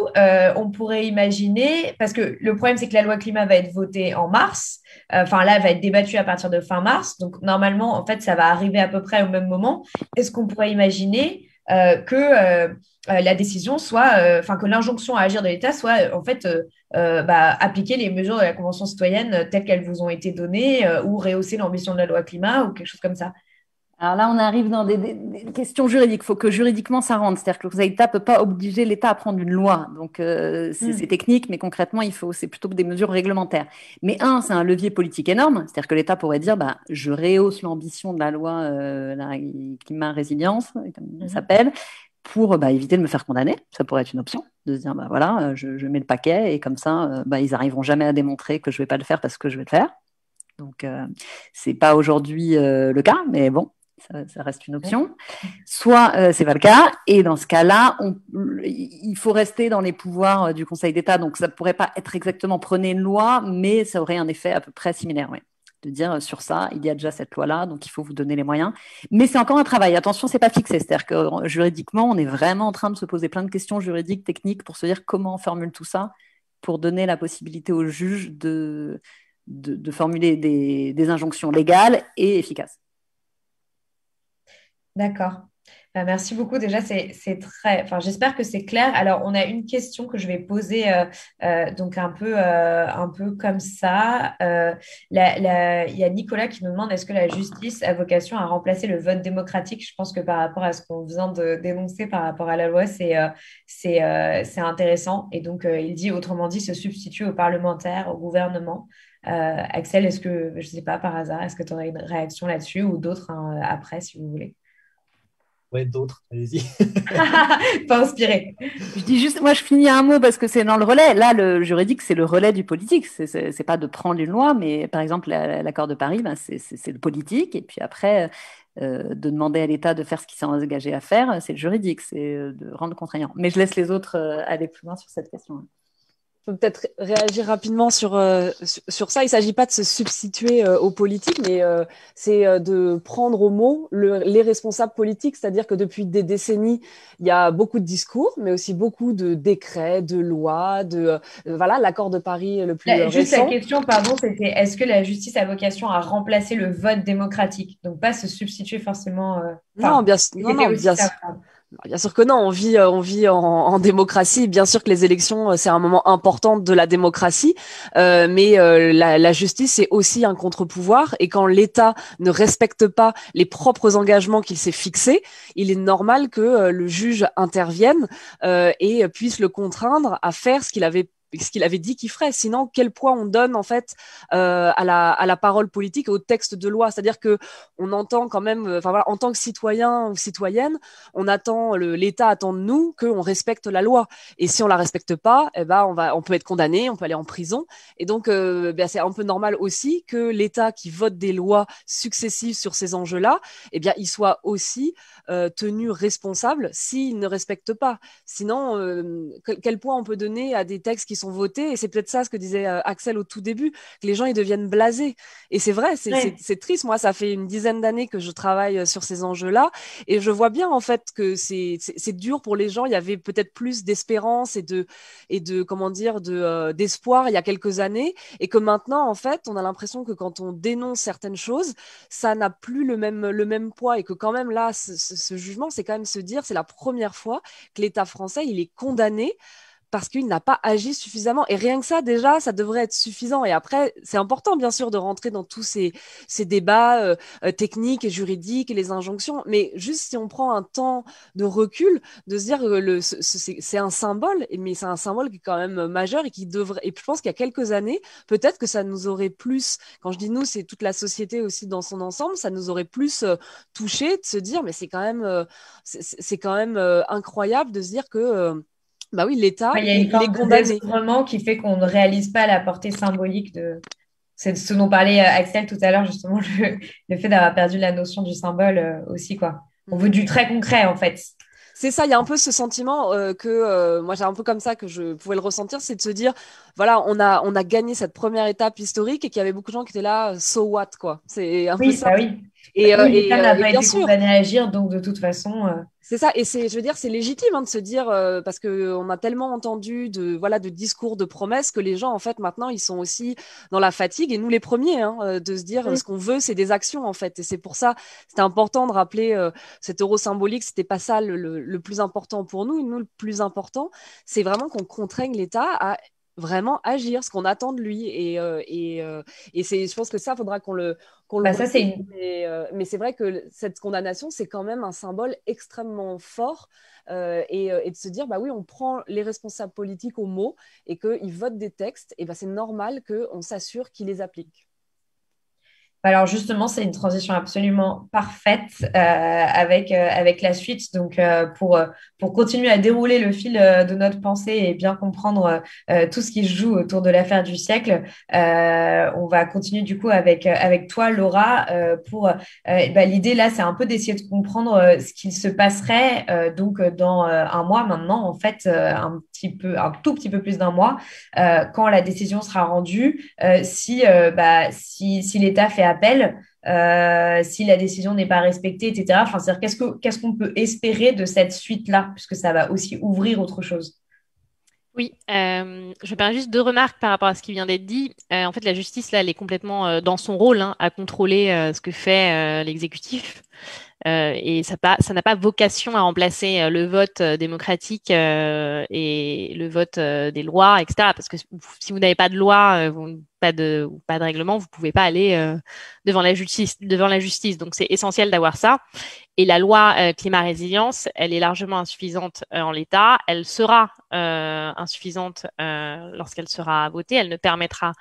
on pourrait imaginer, parce que le problème, c'est que la loi climat va être votée en mars, là, elle va être débattue à partir de fin mars, donc normalement, en fait, ça va arriver à peu près au même moment. Est-ce qu'on pourrait imaginer que la décision soit, que l'injonction à agir de l'État soit, en fait, appliquer les mesures de la Convention citoyenne telles qu'elles vous ont été données ou rehausser l'ambition de la loi climat ou quelque chose comme ça? Alors là, on arrive dans des questions juridiques. Il faut que juridiquement, ça rentre. C'est-à-dire que le Conseil d'État ne peut pas obliger l'État à prendre une loi. Donc, c'est technique, mais concrètement, c'est plutôt des mesures réglementaires. Mais c'est un levier politique énorme. C'est-à-dire que l'État pourrait dire, je rehausse l'ambition de la loi la climat résilience, comme ça s'appelle, pour éviter de me faire condamner. Ça pourrait être une option, de se dire, je mets le paquet, et comme ça, ils n'arriveront jamais à démontrer que je ne vais pas le faire parce que je vais le faire. Donc, ce n'est pas aujourd'hui le cas, mais bon. Ça reste une option. Soit c'est pas le cas, et dans ce cas-là, il faut rester dans les pouvoirs du Conseil d'État. Donc ça pourrait pas être exactement prenez une loi, mais ça aurait un effet à peu près similaire, oui. De dire sur ça, il y a déjà cette loi-là, donc il faut vous donner les moyens. Mais c'est encore un travail. Attention, c'est pas fixé. C'est-à-dire que juridiquement, on est vraiment en train de se poser plein de questions juridiques, techniques, pour se dire comment on formule tout ça, pour donner la possibilité aux juges de formuler des injonctions légales et efficaces. D'accord. Merci beaucoup. Déjà, c'est très. J'espère que c'est clair. Alors, on a une question que je vais poser donc un peu comme ça. Il y a Nicolas qui nous demande est-ce que la justice a vocation à remplacer le vote démocratique? Je pense que par rapport à ce qu'on vient de dénoncer par rapport à la loi, c'est intéressant. Et donc, il dit autrement dit se substituer aux parlementaires, au gouvernement. Axel, est-ce que, je ne sais pas, par hasard, est-ce que tu aurais une réaction là-dessus ou d'autres après, si vous voulez? Ouais, d'autres, allez-y. Pas inspiré. Je dis juste, moi je finis un mot parce que c'est dans le relais. Là, le juridique, c'est le relais du politique. C'est pas de prendre une loi, mais par exemple, l'accord de Paris, c'est le politique. Et puis après, de demander à l'État de faire ce qu'il s'est engagé à faire, c'est le juridique, c'est de rendre contraignant. Mais je laisse les autres aller plus loin sur cette question. Je peux peut-être réagir rapidement sur ça. Il ne s'agit pas de se substituer aux politiques, mais c'est de prendre au mot les responsables politiques. C'est-à-dire que depuis des décennies, il y a beaucoup de discours, mais aussi beaucoup de décrets, de lois, l'accord de Paris le plus récent. Juste la question, pardon, c'était est-ce que la justice a vocation à remplacer le vote démocratique? Donc pas se substituer forcément. Non, bien sûr. Bien sûr que non, on vit en démocratie. Bien sûr que les élections, c'est un moment important de la démocratie, mais la justice, c'est aussi un contre-pouvoir. Et quand l'État ne respecte pas les propres engagements qu'il s'est fixés, il est normal que le juge intervienne et puisse le contraindre à faire ce qu'il avait dit qu'il ferait. Sinon, quel poids on donne en fait à la parole politique et au texte de loi? C'est-à-dire que on entend quand même, en tant que citoyen ou citoyenne, l'État attend de nous qu'on respecte la loi. Et si on la respecte pas, on peut être condamné, on peut aller en prison. Et donc, c'est un peu normal aussi que l'État qui vote des lois successives sur ces enjeux-là, il soit aussi tenu responsable s'il ne respecte pas. Sinon, quel poids on peut donner à des textes qui qui sont votés, et c'est peut-être ça ce que disait Axel au tout début, que les gens ils deviennent blasés. Et c'est vrai, c'est triste. Moi, ça fait une dizaine d'années que je travaille sur ces enjeux-là, et je vois bien en fait que c'est dur pour les gens. Il y avait peut-être plus d'espérance et de comment dire d'espoir il y a quelques années, et que maintenant en fait on a l'impression que quand on dénonce certaines choses, ça n'a plus le même poids, et que quand même là ce jugement, c'est quand même se dire, c'est la première fois que l'État français il est condamné parce qu'il n'a pas agi suffisamment. Et rien que ça, déjà, ça devrait être suffisant. Et après, c'est important, bien sûr, de rentrer dans tous ces débats techniques et juridiques et les injonctions. Mais juste si on prend un temps de recul, de se dire que c'est un symbole, mais c'est un symbole qui est quand même majeur et qui devrait... Et je pense qu'il y a quelques années, peut-être que ça nous aurait plus... Quand je dis nous, c'est toute la société aussi dans son ensemble, ça nous aurait plus touché de se dire, mais c'est quand même incroyable de se dire que... bah oui, l'État, il y a une il est forme condamné. de qui fait qu'on ne réalise pas la portée symbolique de... C'est ce dont parlait Axel tout à l'heure, justement, le fait d'avoir perdu la notion du symbole aussi, quoi. On veut du très concret, en fait. C'est ça, il y a un peu ce sentiment que moi j'ai un peu comme ça que je pouvais le ressentir, c'est de se dire, voilà, on a gagné cette première étape historique et qu'il y avait beaucoup de gens qui étaient là, so what, quoi. C'est un peu ça. Bah oui. L'État n'a pas été condamné à agir, donc de toute façon... C'est ça, et je veux dire, c'est légitime de se dire, parce qu'on a tellement entendu de discours, de promesses, que les gens, en fait, maintenant, ils sont aussi dans la fatigue, et nous les premiers, de se dire, ce qu'on veut, c'est des actions, en fait. Et c'est pour ça, c'était important de rappeler cet euro symbolique, c'était pas ça le plus important pour nous. Nous, le plus important, c'est vraiment qu'on contraigne l'État à vraiment agir, ce qu'on attend de lui. Et je pense que ça, faudra qu'on le ça, c'est mais c'est vrai que cette condamnation, c'est quand même un symbole extrêmement fort et de se dire, bah oui, on prend les responsables politiques au mot et qu'ils votent des textes, et bah, c'est normal qu'on s'assure qu'ils les appliquent. Alors justement, c'est une transition absolument parfaite avec la suite. Donc pour continuer à dérouler le fil de notre pensée et bien comprendre tout ce qui se joue autour de l'affaire du siècle, on va continuer du coup avec toi, Laura, pour l'idée là, c'est un peu d'essayer de comprendre ce qu'il se passerait donc dans un mois maintenant, en fait, un tout petit peu plus d'un mois, quand la décision sera rendue, si l'État fait appel, si la décision n'est pas respectée, etc. Enfin, c'est-à-dire, qu'est-ce qu'on peut espérer de cette suite-là, puisque ça va aussi ouvrir autre chose. Oui, je vais faire juste 2 remarques par rapport à ce qui vient d'être dit. En fait, la justice, là, elle est complètement dans son rôle à contrôler ce que fait l'exécutif. Et ça n'a pas vocation à remplacer le vote démocratique et le vote des lois, etc. Parce que si vous n'avez pas de loi, pas de règlement, vous pouvez pas aller devant la justice. Donc c'est essentiel d'avoir ça. Et la loi climat résilience, elle est largement insuffisante en l'état. Elle sera insuffisante lorsqu'elle sera votée. Elle ne permettra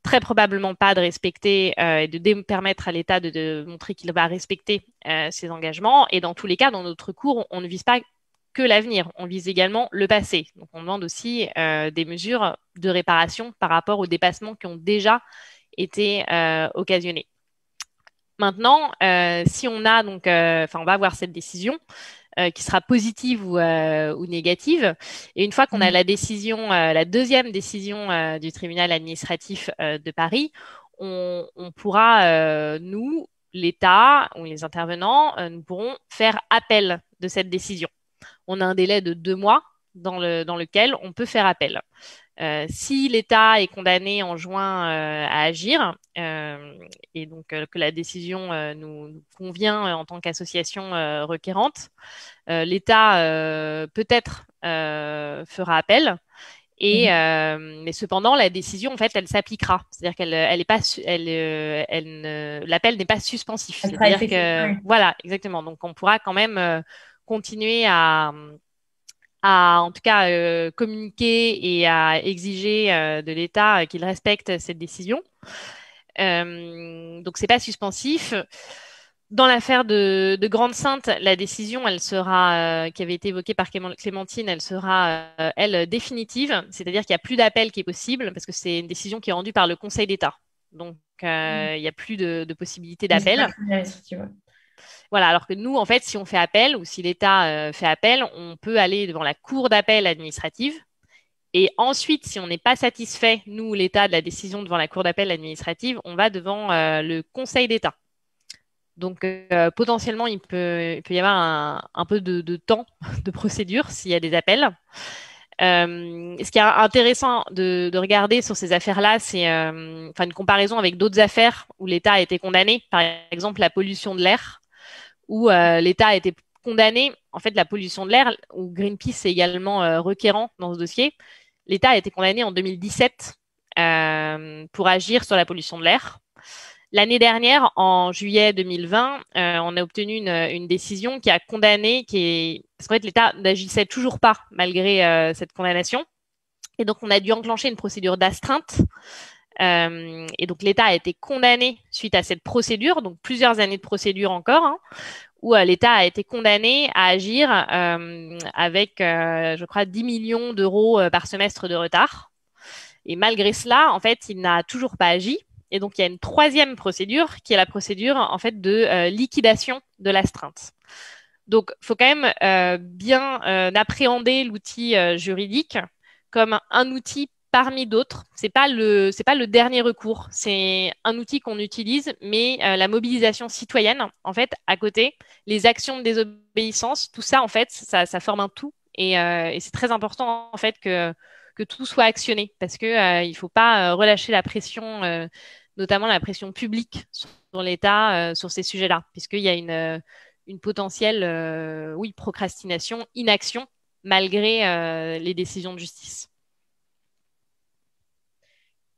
très probablement pas de respecter et de permettre à l'État de montrer qu'il va respecter ses engagements. Et dans tous les cas, dans notre cours, on ne vise pas que l'avenir, on vise également le passé. Donc on demande aussi des mesures de réparation par rapport aux dépassements qui ont déjà été occasionnés. Maintenant, si on a donc, on va avoir cette décision qui sera positive ou négative. Et une fois qu'on a la décision, la deuxième décision du tribunal administratif de Paris, on pourra, nous, l'État ou les intervenants, nous pourrons faire appel de cette décision. On a un délai de 2 mois dans lequel on peut faire appel. Si l'État est condamné en juin à agir, et donc que la décision nous convient en tant qu'association requérante, l'État peut-être fera appel. Et mais cependant, la décision, en fait, elle s'appliquera. C'est-à-dire l'appel n'est pas suspensif. C'est-à-dire que voilà, exactement. Donc, on pourra quand même continuer à en tout cas communiquer et à exiger de l'État qu'il respecte cette décision. Donc, c'est pas suspensif. Dans l'affaire de Grande-Synthe, la décision, elle sera, qui avait été évoquée par Clémentine, elle sera, elle, définitive. C'est-à-dire qu'il n'y a plus d'appel qui est possible parce que c'est une décision qui est rendue par le Conseil d'État. Donc, il n'y a plus de possibilité d'appel. Voilà, alors que nous, en fait, si on fait appel ou si l'État fait appel, on peut aller devant la cour d'appel administrative Et ensuite, si on n'est pas satisfait, nous, l'État, de la décision devant la Cour d'appel administrative, on va devant le Conseil d'État. Donc, potentiellement, il peut y avoir un peu de temps de procédure s'il y a des appels. Ce qui est intéressant de regarder sur ces affaires-là, c'est une comparaison avec d'autres affaires où l'État a été condamné, par exemple la pollution de l'air, où l'État a été condamné, en fait, la pollution de l'air, où Greenpeace est également requérant dans ce dossier. L'État a été condamné en 2017 pour agir sur la pollution de l'air. L'année dernière, en juillet 2020, on a obtenu une décision qui a condamné, parce qu'en fait, l'État n'agissait toujours pas malgré cette condamnation. Et donc, on a dû enclencher une procédure d'astreinte. Et donc, l'État a été condamné suite à cette procédure, donc plusieurs années de procédure encore, où l'État a été condamné à agir avec, je crois, 10 millions d'euros par semestre de retard. Et malgré cela, en fait, il n'a toujours pas agi. Et donc, il y a une troisième procédure qui est la procédure en fait de liquidation de l'astreinte. Donc, il faut quand même bien appréhender l'outil juridique comme un outil parmi d'autres. C'est pas le dernier recours. C'est un outil qu'on utilise, mais la mobilisation citoyenne, en fait, à côté, les actions de désobéissance, tout ça, en fait, ça forme un tout. Et c'est très important, en fait, que tout soit actionné parce que il faut pas relâcher la pression, notamment la pression publique sur l'État sur ces sujets-là, puisqu'il y a une potentielle procrastination, inaction malgré les décisions de justice.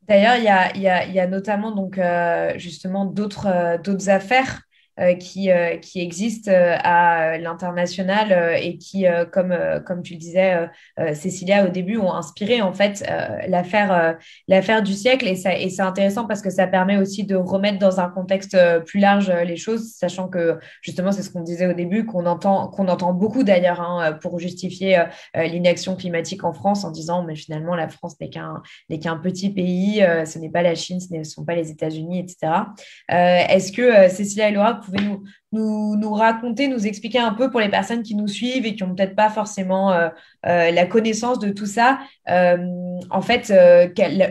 D'ailleurs, il y a notamment donc, justement d'autres affaires qui existent à l'international et qui, comme tu le disais, Cécilia, au début, ont inspiré en fait l'affaire du siècle. Et c'est intéressant parce que ça permet aussi de remettre dans un contexte plus large les choses, sachant que justement, c'est ce qu'on disait au début, qu'on entend beaucoup d'ailleurs pour justifier l'inaction climatique en France en disant mais finalement la France n'est qu'un petit pays, ce n'est pas la Chine, ce ne sont pas les États-Unis, etc. Est-ce que Cécilia et Laura pouvez nous raconter, nous expliquer un peu pour les personnes qui nous suivent et qui n'ont peut-être pas forcément la connaissance de tout ça, en fait,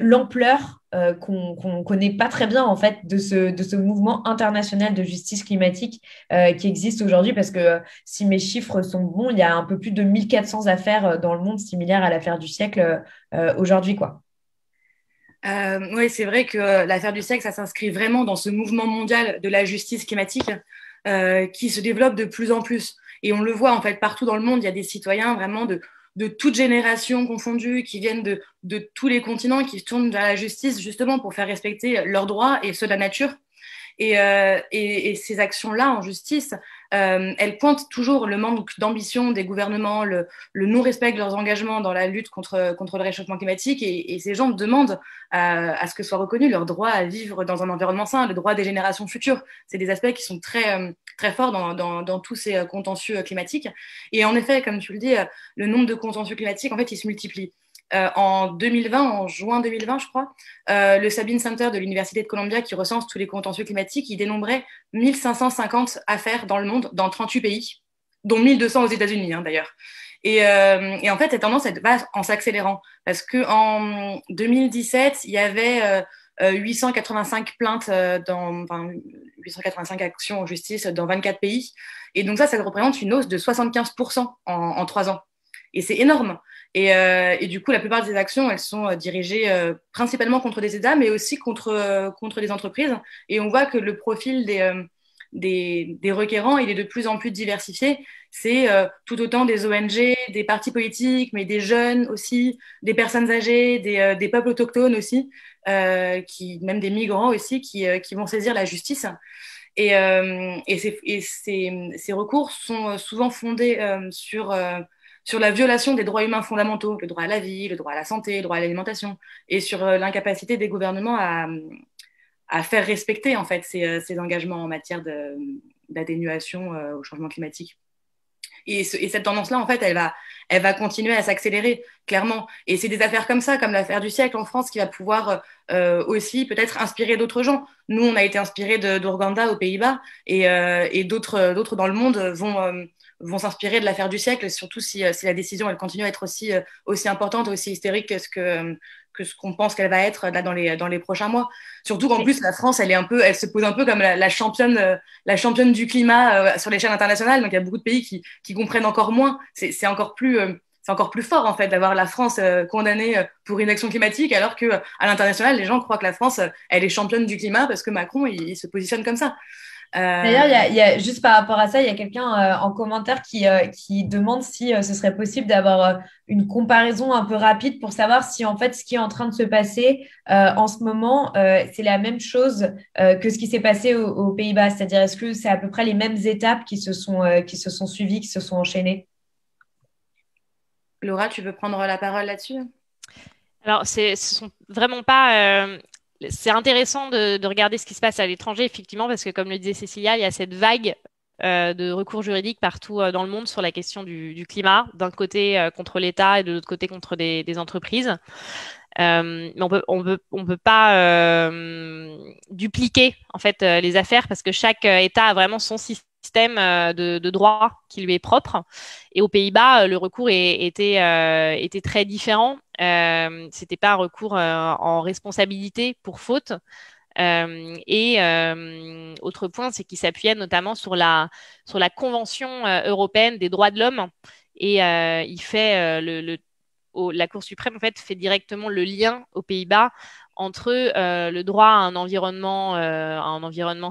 l'ampleur qu'on ne connaît pas très bien en fait de ce mouvement international de justice climatique qui existe aujourd'hui, parce que si mes chiffres sont bons, il y a un peu plus de 1400 affaires dans le monde similaires à l'affaire du siècle aujourd'hui, quoi. Oui, c'est vrai que l'affaire du siècle, ça s'inscrit vraiment dans ce mouvement mondial de la justice climatique qui se développe de plus en plus. Et on le voit en fait partout dans le monde, il y a des citoyens vraiment de toutes générations confondues qui viennent de tous les continents, qui se tournent vers la justice justement pour faire respecter leurs droits et ceux de la nature. Et ces actions-là en justice, elles pointent toujours le manque d'ambition des gouvernements, le non-respect de leurs engagements dans la lutte contre le réchauffement climatique. Et ces gens demandent à ce que soit reconnu leur droit à vivre dans un environnement sain, le droit des générations futures. C'est des aspects qui sont très, très forts dans tous ces contentieux climatiques. Et en effet, comme tu le dis, le nombre de contentieux climatiques, en fait, il se multiplie. En 2020, en juin 2020, je crois, le Sabin Center de l'Université de Columbia, qui recense tous les contentieux climatiques, il dénombrait 1550 affaires dans le monde, dans 38 pays, dont 1200 aux États-Unis, d'ailleurs. Et en fait, cette tendance, elle va en s'accélérant. Parce qu'en 2017, il y avait 885 plaintes, 885 actions en justice dans 24 pays. Et donc ça représente une hausse de 75% en 3 ans. Et c'est énorme. Et du coup, la plupart des actions, elles sont dirigées principalement contre des États, mais aussi contre des entreprises. Et on voit que le profil des requérants, il est de plus en plus diversifié. C'est tout autant des ONG, des partis politiques, mais des jeunes aussi, des personnes âgées, des peuples autochtones aussi, même des migrants aussi, qui vont saisir la justice. Et ces recours sont souvent fondés sur la violation des droits humains fondamentaux, le droit à la vie, le droit à la santé, le droit à l'alimentation, et sur l'incapacité des gouvernements à faire respecter en fait ces engagements en matière d'atténuation au changement climatique. Et cette tendance-là, en fait, elle va continuer à s'accélérer, clairement. Et c'est des affaires comme ça, comme l'affaire du siècle en France, qui va pouvoir aussi peut-être inspirer d'autres gens. Nous, on a été inspirés d'Ouganda aux Pays-Bas, et d'autres dans le monde vont s'inspirer de l'affaire du siècle, surtout si la décision elle continue à être aussi importante, aussi hystérique que ce qu'on pense qu'elle va être là dans les prochains mois. Surtout qu'en plus la France elle se pose un peu comme la championne du climat sur l'échelle internationale. Donc il y a beaucoup de pays qui comprennent encore moins. C'est encore plus fort en fait d'avoir la France condamnée pour inaction climatique, alors que à l'international les gens croient que la France elle est championne du climat parce que Macron il se positionne comme ça. D'ailleurs, juste par rapport à ça, il y a quelqu'un en commentaire qui demande si ce serait possible d'avoir une comparaison un peu rapide pour savoir si en fait ce qui est en train de se passer en ce moment, c'est la même chose que ce qui s'est passé aux Pays-Bas. C'est-à-dire, est-ce que c'est à peu près les mêmes étapes qui se sont suivies, qui se sont enchaînées? Laura, tu veux prendre la parole là-dessus? Alors, ce sont vraiment pas. C'est intéressant de regarder ce qui se passe à l'étranger, effectivement, parce que comme le disait Cécilia, il y a cette vague de recours juridiques partout dans le monde sur la question du climat, d'un côté contre l'État et de l'autre côté contre des entreprises. Mais on peut pas dupliquer en fait les affaires parce que chaque État a vraiment son système de droit qui lui est propre. Et aux Pays-Bas, le recours était très différent. C'était pas un recours en responsabilité pour faute. Autre point, c'est qu'il s'appuyait notamment sur la Convention européenne des droits de l'homme. Et il fait la Cour suprême en fait fait directement le lien aux Pays-Bas entre le droit à un environnement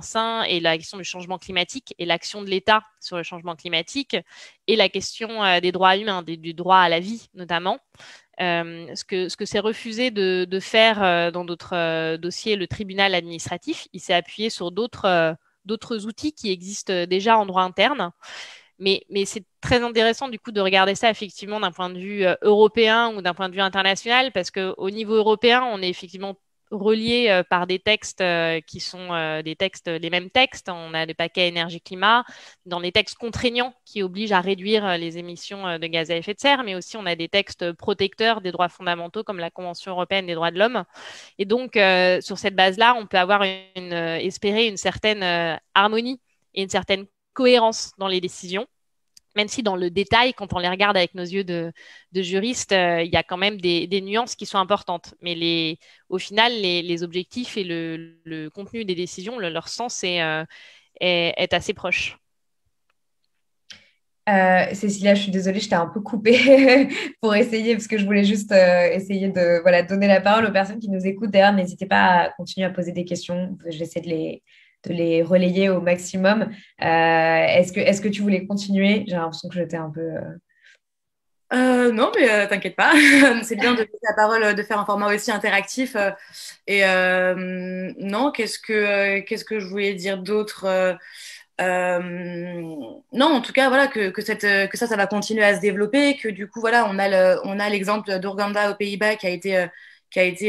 sain et la question du changement climatique et l'action de l'État sur le changement climatique et la question des droits humains, du droit à la vie notamment. Ce que s'est refusé de faire dans d'autres dossiers le tribunal administratif, il s'est appuyé sur d'autres outils qui existent déjà en droit interne. Mais c'est très intéressant du coup de regarder ça effectivement d'un point de vue européen ou d'un point de vue international, parce qu'au niveau européen, on est effectivement relié par des textes qui sont les mêmes textes. On a des paquets énergie-climat, dans les textes contraignants qui obligent à réduire les émissions de gaz à effet de serre, mais aussi on a des textes protecteurs des droits fondamentaux comme la Convention européenne des droits de l'homme. Et donc, sur cette base-là, on peut espérer une certaine harmonie et une certaine cohérence dans les décisions, même si dans le détail, quand on les regarde avec nos yeux de juristes, il y a quand même des nuances qui sont importantes. Mais au final, les objectifs et le contenu des décisions, leur sens est assez proche. Cécilia, je suis désolée, je t'ai un peu coupée pour essayer, parce que je voulais juste essayer de donner la parole aux personnes qui nous écoutent. D'ailleurs, n'hésitez pas à continuer à poser des questions. J'essaie de les relayer au maximum. Est-ce que tu voulais continuer? J'ai l'impression que j'étais un peu... Non, mais t'inquiète pas. C'est bien de laisser la parole, de faire un format aussi interactif. Non, qu'est-ce que je voulais dire d'autre? Non, en tout cas, voilà, que ça va continuer à se développer, que du coup, voilà, on a l'exemple d'Ouganda aux Pays-Bas qui a été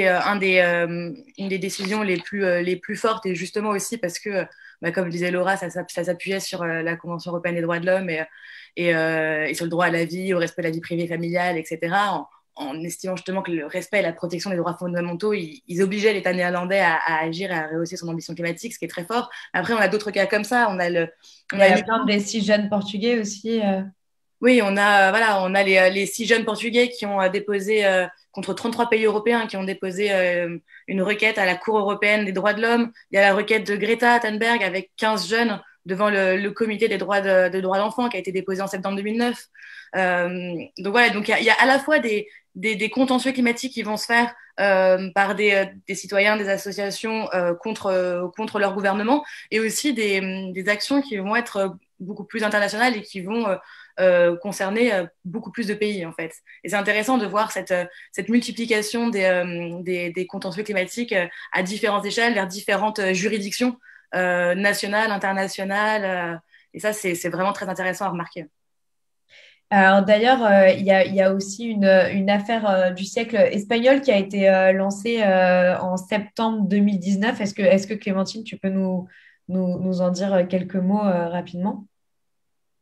une des décisions les plus fortes, et justement aussi parce que, comme disait Laura, ça s'appuyait sur la Convention européenne des droits de l'homme et sur le droit à la vie, au respect de la vie privée familiale, etc., en estimant justement que le respect et la protection des droits fondamentaux, ils obligeaient l'État néerlandais à agir et à rehausser son ambition climatique, ce qui est très fort. Après, on a d'autres cas comme ça. On a l'exemple des 6 jeunes Portugais aussi. Oui, on a les 6 jeunes Portugais qui ont déposé contre 33 pays européens qui ont déposé une requête à la Cour européenne des droits de l'homme. Il y a la requête de Greta Thunberg avec 15 jeunes devant le comité des droits de droits d'enfants qui a été déposé en septembre 2009. Donc voilà, donc il y a à la fois des contentieux climatiques qui vont se faire par des citoyens, des associations contre leur gouvernement, et aussi des actions qui vont être beaucoup plus internationales et qui vont concerner beaucoup plus de pays en fait. Et c'est intéressant de voir cette multiplication des contentieux climatiques à différentes échelles, vers différentes juridictions nationales, internationales, et ça c'est vraiment très intéressant à remarquer. Alors d'ailleurs, il y a aussi une affaire du siècle espagnol qui a été lancée en septembre 2019. Est-ce que Clémentine, tu peux nous en dire quelques mots rapidement?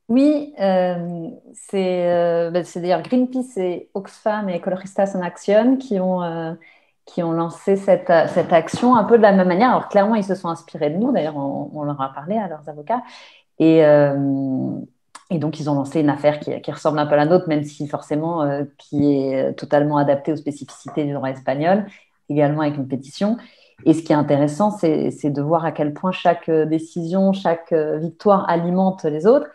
Oui, c'est d'ailleurs Greenpeace et Oxfam et Ecologistas en Acción qui ont lancé cette action un peu de la même manière. Alors clairement, ils se sont inspirés de nous. D'ailleurs, on leur a parlé à leurs avocats. Et donc, ils ont lancé une affaire qui ressemble un peu à la nôtre, même si forcément, qui est totalement adaptée aux spécificités du droit espagnol, également avec une pétition. Et ce qui est intéressant, c'est de voir à quel point chaque décision, chaque victoire alimente les autres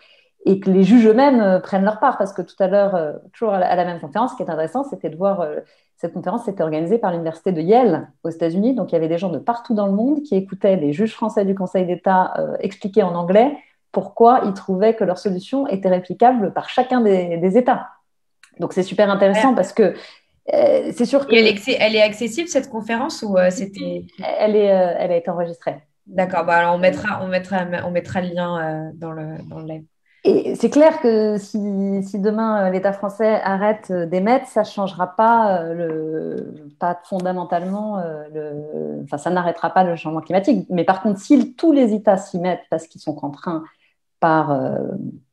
et que les juges eux-mêmes prennent leur part. Parce que tout à l'heure, toujours à la même conférence, ce qui est intéressant, c'était de voir, cette conférence était organisée par l'université de Yale aux États-Unis. Donc, il y avait des gens de partout dans le monde qui écoutaient les juges français du Conseil d'État expliquer en anglais pourquoi ils trouvaient que leur solution était réplicable par chacun des États. Donc, c'est super intéressant parce que c'est sûr que… Elle est accessible, cette conférence, ou c'était… Elle a été enregistrée. D'accord, bah alors on mettra le lien dans le live. Et c'est clair que si demain l'État français arrête d'émettre, ça ne changera pas, pas fondamentalement, ça n'arrêtera pas le changement climatique. Mais par contre, si tous les États s'y mettent parce qu'ils sont contraints par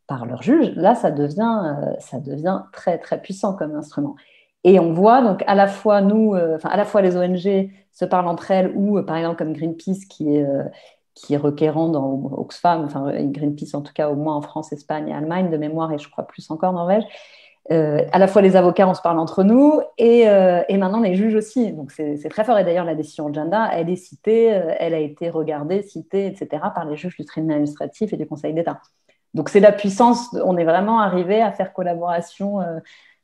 leurs juges, là, ça devient très, très puissant comme instrument. Et on voit donc à la fois à la fois les ONG se parlent entre elles, ou par exemple comme Greenpeace qui est requérant dans Oxfam, enfin Greenpeace en tout cas au moins en France, Espagne et Allemagne de mémoire, et je crois plus encore Norvège. À la fois les avocats, on se parle entre nous, et maintenant les juges aussi. Donc c'est très fort. Et d'ailleurs, la décision Urgenda, elle est citée, elle a été regardée, citée, etc. par les juges du tribunal administratif et du Conseil d'État. Donc c'est la puissance. On est vraiment arrivé à faire collaboration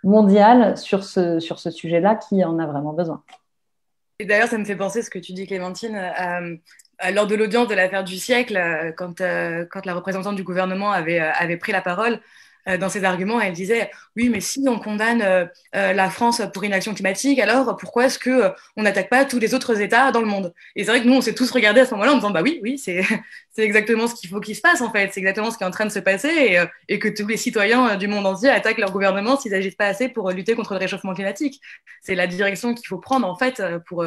mondiale sur ce sujet-là qui en a vraiment besoin. Et d'ailleurs, ça me fait penser ce que tu dis, Clémentine. Lors de l'audience de l'affaire du siècle, quand la représentante du gouvernement avait pris la parole, dans ses arguments, elle disait « Oui, mais si on condamne la France pour inaction climatique, alors pourquoi est-ce qu'on n'attaque pas tous les autres États dans le monde ?» Et c'est vrai que nous, on s'est tous regardés à ce moment-là en disant « Bah oui, c'est exactement ce qu'il faut qu'il se passe, en fait. C'est exactement ce qui est en train de se passer et que tous les citoyens du monde entier attaquent leur gouvernement s'ils n'agissent pas assez pour lutter contre le réchauffement climatique. C'est la direction qu'il faut prendre, en fait, pour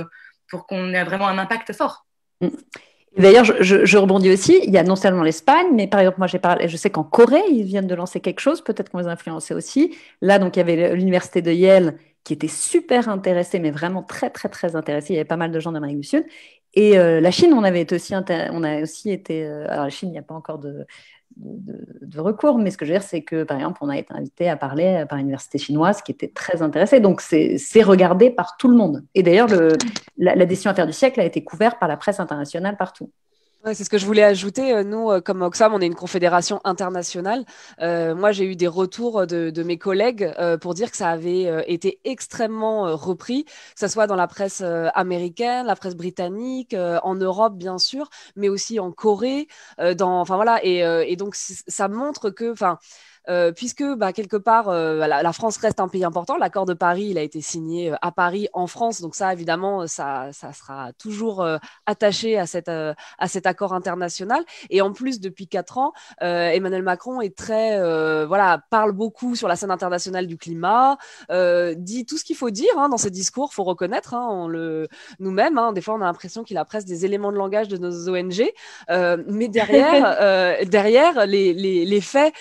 qu'on ait vraiment un impact fort. » D'ailleurs, je rebondis aussi, il y a non seulement l'Espagne, mais par exemple, moi je sais qu'en Corée, ils viennent de lancer quelque chose, peut-être qu'on les a influencés aussi. Aussi, donc il y avait l'université de Yale qui était super intéressée, mais vraiment très, très, très intéressée. Il y avait pas mal de gens d'Amérique du Sud. Et la Chine, on a aussi été… alors la Chine, il n'y a pas encore de recours, mais ce que je veux dire, c'est que, par exemple, on a été invité à parler par l'université chinoise qui était très intéressée. Donc, c'est regardé par tout le monde. Et d'ailleurs, la décision affaire du siècle a été couverte par la presse internationale partout. Ouais, c'est ce que je voulais ajouter. Nous, comme Oxfam, on est une confédération internationale. Moi, j'ai eu des retours de mes collègues pour dire que ça avait été extrêmement repris, que ce soit dans la presse américaine, la presse britannique, en Europe, bien sûr, mais aussi en Corée. Enfin voilà, et donc ça montre que, puisque quelque part la France reste un pays important, l'accord de Paris il a été signé à Paris en France, donc ça évidemment ça sera toujours attaché à cet accord international. Et en plus depuis 4 ans Emmanuel Macron est très parle beaucoup sur la scène internationale du climat, dit tout ce qu'il faut dire dans ses discours, faut reconnaître, nous-mêmes des fois on a l'impression qu'il a presque des éléments de langage de nos ONG, mais derrière les faits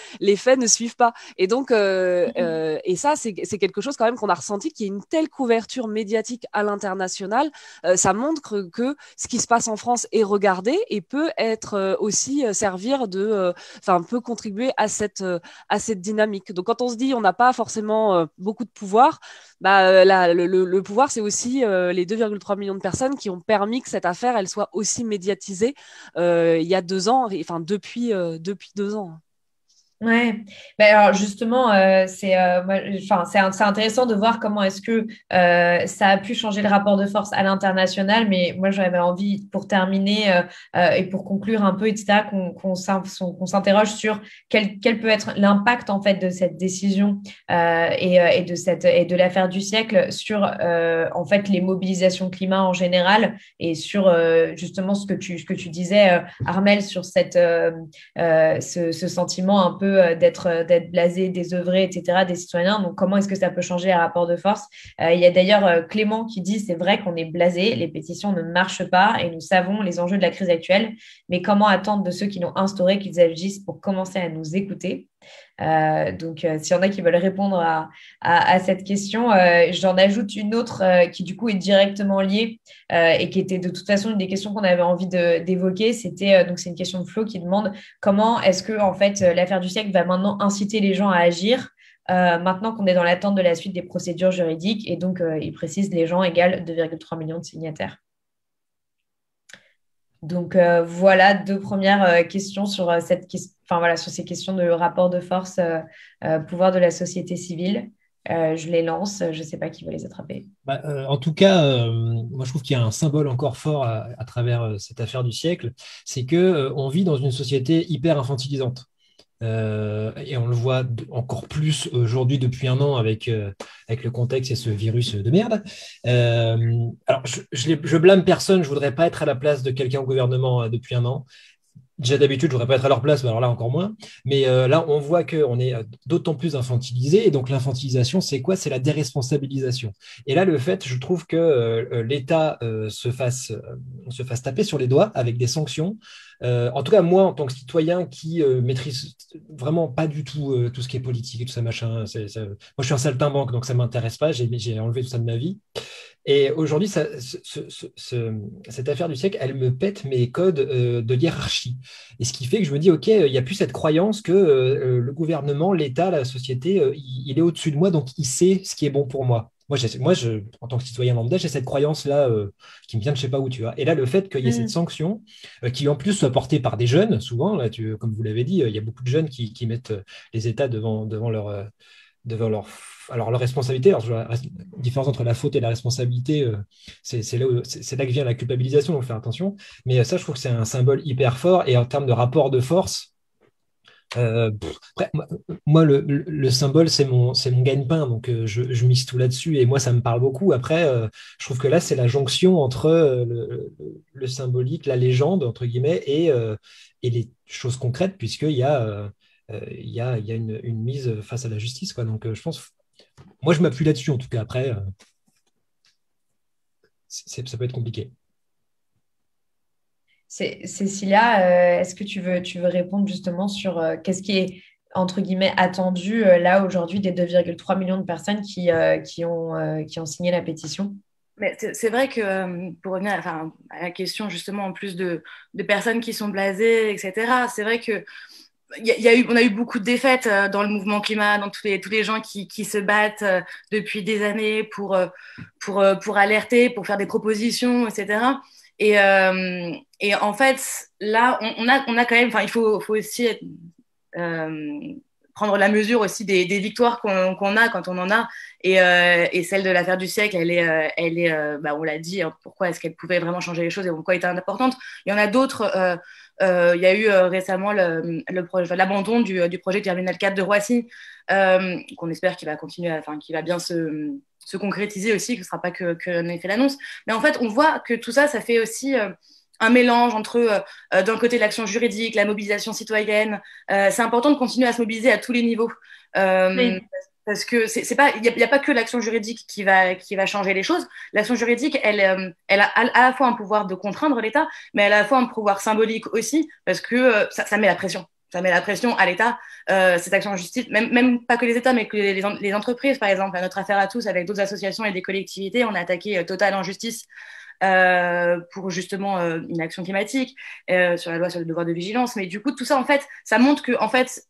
ne suivent pas. Et donc, et ça, c'est quelque chose quand même qu'on a ressenti, qu'il y ait une telle couverture médiatique à l'international. Ça montre que ce qui se passe en France est regardé et peut être aussi servir peut contribuer à cette dynamique. Donc, quand on se dit on n'a pas forcément beaucoup de pouvoir, le pouvoir, c'est aussi les 2,3 millions de personnes qui ont permis que cette affaire, elle soit aussi médiatisée il y a 2 ans, enfin depuis 2 ans. Ouais, alors justement, c'est intéressant de voir comment est-ce que ça a pu changer le rapport de force à l'international, mais moi j'avais envie, pour terminer et pour conclure un peu, etc., qu'on s'interroge sur quel peut être l'impact en fait de cette décision et de l'affaire du siècle sur en fait les mobilisations climat en général, et sur justement ce que tu disais, Armelle, sur ce sentiment un peu d'être blasé, désœuvré, etc., des citoyens. Donc, comment est-ce que ça peut changer les rapports de force? Il y a d'ailleurs Clément qui dit « C'est vrai qu'on est blasé, les pétitions ne marchent pas et nous savons les enjeux de la crise actuelle, mais comment attendre de ceux qui l'ont instauré qu'ils agissent pour commencer à nous écouter ?» Donc, s'il y en a qui veulent répondre à cette question, j'en ajoute une autre qui, du coup, est directement liée et qui était de toute façon une des questions qu'on avait envie d'évoquer. Donc, c'est une question de Flo qui demande comment est-ce que, en fait, l'affaire du siècle va maintenant inciter les gens à agir maintenant qu'on est dans l'attente de la suite des procédures juridiques. Et donc, il précise les gens égale 2,3 millions de signataires. Donc, voilà deux premières questions sur sur ces questions de rapport de force, pouvoir de la société civile. Je les lance, je ne sais pas qui va les attraper. En tout cas, moi je trouve qu'il y a un symbole encore fort à travers cette affaire du siècle, c'est qu'on vit dans une société hyper infantilisante. Et on le voit encore plus aujourd'hui depuis un an avec le contexte et ce virus de merde. Alors, je blâme personne, je voudrais pas être à la place de quelqu'un au gouvernement depuis un an. Déjà d'habitude, je voudrais pas être à leur place, mais alors là encore moins. Mais là, on voit qu'on est d'autant plus infantilisé. Et donc l'infantilisation, c'est quoi? C'est la déresponsabilisation. Et là, le fait, je trouve que l'État se fasse taper sur les doigts avec des sanctions. En tout cas, moi, en tant que citoyen qui maîtrise vraiment pas du tout tout ce qui est politique et tout ça, machin, moi, je suis un saltimbanque, donc ça m'intéresse pas. J'ai enlevé tout ça de ma vie. Et aujourd'hui, cette affaire du siècle, elle me pète mes codes de hiérarchie. Et ce qui fait que je me dis, OK, il n'y a plus cette croyance que le gouvernement, l'État, la société, il est au-dessus de moi, donc il sait ce qui est bon pour moi. Moi, en tant que citoyen lambda, j'ai cette croyance-là qui me vient de je sais pas où, tu vois. Et là, le fait qu'il y ait cette sanction, qui en plus soit portée par des jeunes, souvent, là, comme vous l'avez dit, il y a beaucoup de jeunes qui mettent les États devant leur responsabilité. Alors, la différence entre la faute et la responsabilité, c'est là que vient la culpabilisation, donc faire attention. Mais ça, je trouve que c'est un symbole hyper fort. Et en termes de rapport de force, après, moi, le symbole, c'est mon gagne-pain, donc je mise tout là-dessus, et moi, ça me parle beaucoup. Après, je trouve que là, c'est la jonction entre le symbolique, la légende, entre guillemets, et les choses concrètes, puisqu'il y a une mise face à la justice, quoi. Donc, je pense, moi, je m'appuie là-dessus, en tout cas. Après, ça peut être compliqué. Cécilia, est-ce que tu veux répondre justement sur qu'est-ce qui est, entre guillemets, attendu là aujourd'hui des 2,3 millions de personnes qui ont signé la pétition? Mais c'est vrai que pour revenir à la question justement en plus de personnes qui sont blasées, etc., c'est vrai que on a eu beaucoup de défaites dans le mouvement climat, dans tous les gens qui se battent depuis des années pour alerter, pour faire des propositions, etc. Et en fait, là, on a quand même, il faut aussi prendre la mesure aussi des victoires qu'on a quand on en a. Et celle de l'affaire du siècle, elle est on l'a dit, hein, pourquoi est-ce qu'elle pouvait vraiment changer les choses et pourquoi elle était importante. Il y en a d'autres. Il y a eu récemment l'abandon du projet Terminal 4 de Roissy, qu'on espère qu'il va continuer, qu'il va bien se concrétiser aussi, que ce ne sera pas qu'un effet d'annonce. Mais en fait, on voit que tout ça, ça fait aussi un mélange entre, d'un côté, l'action juridique, la mobilisation citoyenne. C'est important de continuer à se mobiliser à tous les niveaux. Oui. Parce que il n'y a pas que l'action juridique qui va changer les choses. L'action juridique, elle a à la fois un pouvoir de contraindre l'État, mais elle a à la fois un pouvoir symbolique aussi, parce que ça met la pression. Ça met la pression à l'État, cette action en justice, même pas que les États, mais que les entreprises, par exemple. À notre affaire à tous, avec d'autres associations et des collectivités, on a attaqué Total en justice pour justement une action climatique, sur la loi sur le devoir de vigilance. Mais du coup, tout ça, en fait, ça montre qu'en fait,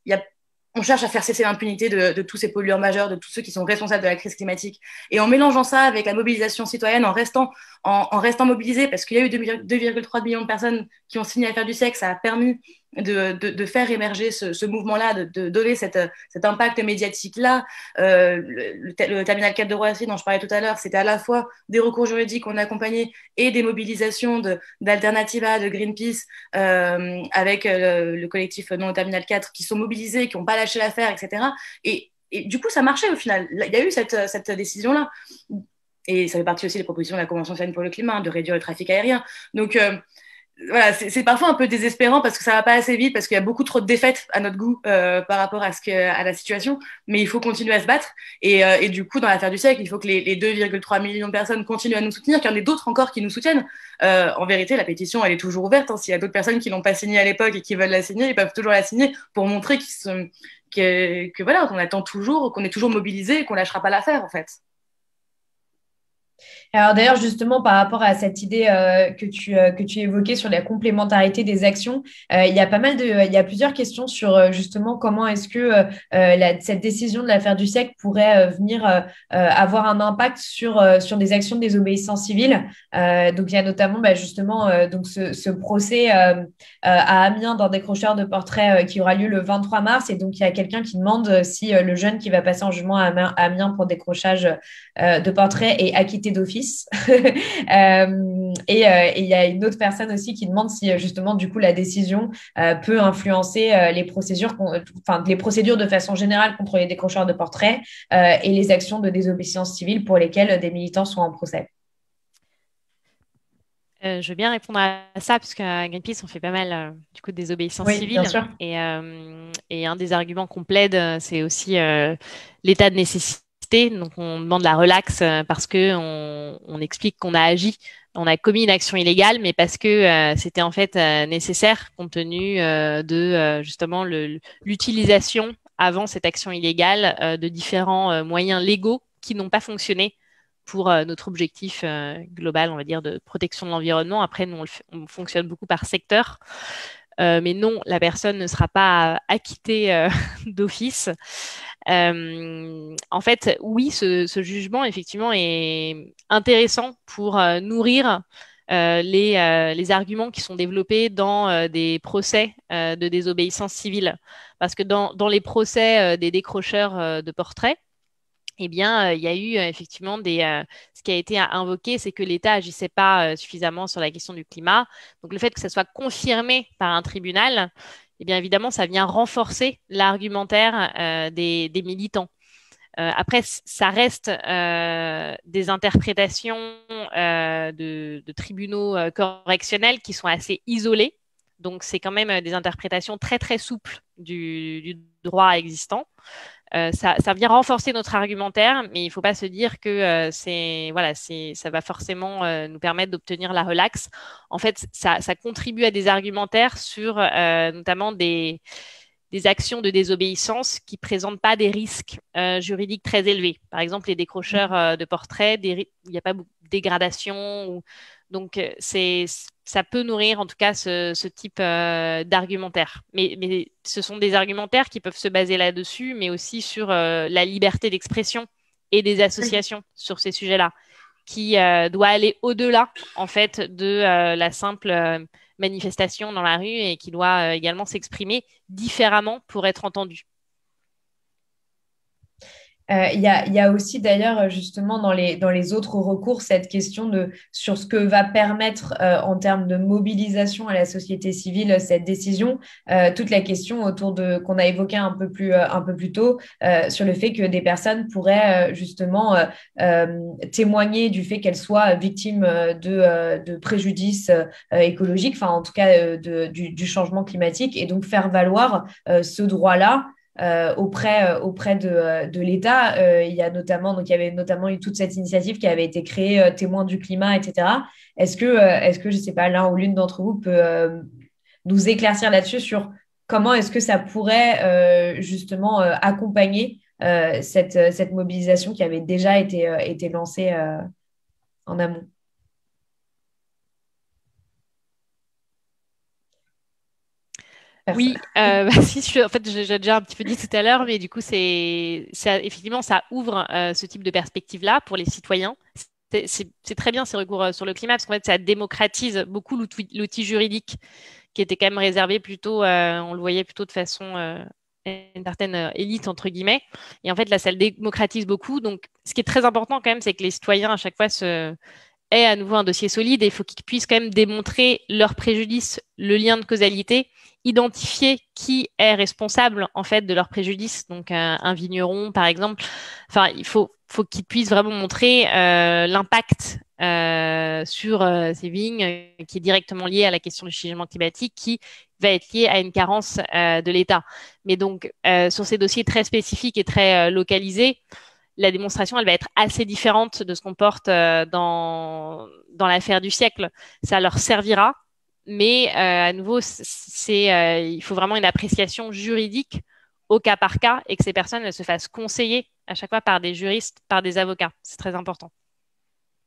on cherche à faire cesser l'impunité de tous ces pollueurs majeurs, de tous ceux qui sont responsables de la crise climatique. Et en mélangeant ça avec la mobilisation citoyenne, en restant mobilisés, parce qu'il y a eu 2,3 millions de personnes qui ont signé l'affaire du siècle, ça a permis de faire émerger ce mouvement-là, de donner cet impact médiatique-là. Le Terminal 4 de Roissy, dont je parlais tout à l'heure, c'était à la fois des recours juridiques qu'on a accompagnés et des mobilisations d'Alternativa, de Greenpeace, avec le collectif Non au Terminal 4, qui sont mobilisés, qui n'ont pas lâché l'affaire, etc. Et du coup, ça marchait au final. Il y a eu cette décision-là. Et ça fait partie aussi des propositions de la Convention citoyenne pour le climat, de réduire le trafic aérien. Donc, voilà, c'est parfois un peu désespérant parce que ça va pas assez vite, parce qu'il y a beaucoup trop de défaites à notre goût par rapport à la situation, mais il faut continuer à se battre. Et du coup, dans l'affaire du siècle, il faut que les 2,3 millions de personnes continuent à nous soutenir, qu'il y en ait d'autres encore qui nous soutiennent. En vérité, la pétition, elle est toujours ouverte. Hein. S'il y a d'autres personnes qui l'ont pas signée à l'époque et qui veulent la signer, ils peuvent toujours la signer pour montrer que voilà, qu'on attend toujours, qu'on est toujours mobilisé et qu'on lâchera pas l'affaire, en fait. Alors d'ailleurs, justement, par rapport à cette idée que tu évoquais sur la complémentarité des actions, il y a il y a plusieurs questions sur justement comment est-ce que cette décision de l'affaire du siècle pourrait venir avoir un impact sur des actions de désobéissance civile. Donc il y a notamment justement donc ce procès à Amiens d'un décrocheur de portraits qui aura lieu le 23 mars. Et donc il y a quelqu'un qui demande si le jeune qui va passer en jugement à Amiens pour décrochage de portraits est acquitté d'office. Et il y a une autre personne aussi qui demande si justement du coup la décision peut influencer les procédures de façon générale contre les décrocheurs de portraits et les actions de désobéissance civile pour lesquelles des militants sont en procès. Je veux bien répondre à ça, parce qu'à Greenpeace, on fait pas mal du coup de désobéissance civile. Bien sûr. Et un des arguments qu'on plaide, c'est aussi l'état de nécessité. Donc, on demande la relaxe parce que on explique qu'on a agi, on a commis une action illégale, mais parce que c'était en fait nécessaire compte tenu de justement l'utilisation avant cette action illégale de différents moyens légaux qui n'ont pas fonctionné pour notre objectif global, on va dire, de protection de l'environnement. Après, nous, on fonctionne beaucoup par secteur. Mais non, la personne ne sera pas acquittée d'office. En fait, oui, ce jugement, effectivement, est intéressant pour nourrir les arguments qui sont développés dans des procès de désobéissance civile. Parce que dans les procès des décrocheurs de portraits, eh bien, il y a eu effectivement ce qui a été invoqué, c'est que l'État agissait pas suffisamment sur la question du climat. Donc, le fait que ça soit confirmé par un tribunal, eh bien, évidemment, ça vient renforcer l'argumentaire des militants. Après, ça reste des interprétations de tribunaux correctionnels qui sont assez isolées. Donc, c'est quand même des interprétations très, très souples du droit existant. Ça vient renforcer notre argumentaire, mais il ne faut pas se dire que ça va forcément nous permettre d'obtenir la relaxe. En fait, ça contribue à des argumentaires sur notamment des actions de désobéissance qui ne présentent pas des risques juridiques très élevés. Par exemple, les décrocheurs de portraits, il n'y a pas beaucoup de dégradation. Donc, ça peut nourrir en tout cas ce type d'argumentaire. Mais ce sont des argumentaires qui peuvent se baser là-dessus, mais aussi sur la liberté d'expression et des associations sur ces sujets-là, qui doit aller au-delà en fait de la simple manifestation dans la rue et qui doit également s'exprimer différemment pour être entendu. Il y a aussi d'ailleurs justement dans les autres recours cette question sur ce que va permettre en termes de mobilisation à la société civile cette décision, toute la question autour qu'on a évoqué un peu plus tôt sur le fait que des personnes pourraient justement témoigner du fait qu'elles soient victimes de préjudices écologiques, enfin en tout cas du changement climatique, et donc faire valoir ce droit-là auprès de l'État. Il y avait notamment eu toute cette initiative qui avait été créée, témoins du climat, etc. Est-ce que je sais pas, l'un ou l'une d'entre vous peut nous éclaircir là-dessus sur comment est-ce que ça pourrait justement accompagner cette mobilisation qui avait déjà été lancée en amont? Oui, en fait, j'ai déjà un petit peu dit tout à l'heure, mais du coup, effectivement, ça ouvre ce type de perspective-là pour les citoyens. C'est très bien ces recours sur le climat, parce qu'en fait, ça démocratise beaucoup l'outil juridique qui était quand même réservé plutôt, on le voyait plutôt de façon à une certaine élite, entre guillemets. Et en fait, là, ça le démocratise beaucoup. Donc, ce qui est très important quand même, c'est que les citoyens, à chaque fois, aient à nouveau un dossier solide, et il faut qu'ils puissent quand même démontrer leur préjudice, le lien de causalité, identifier qui est responsable en fait de leur préjudice, donc un vigneron par exemple. Enfin, il faut faut qu'il puisse vraiment montrer l'impact sur ces vignes qui est directement lié à la question du changement climatique, qui va être lié à une carence de l'État. Mais donc, sur ces dossiers très spécifiques et très localisés, la démonstration, elle va être assez différente de ce qu'on porte dans l'affaire du siècle. Ça leur servira, mais à nouveau, il faut vraiment une appréciation juridique au cas par cas et que ces personnes se fassent conseiller à chaque fois par des juristes, par des avocats. C'est très important.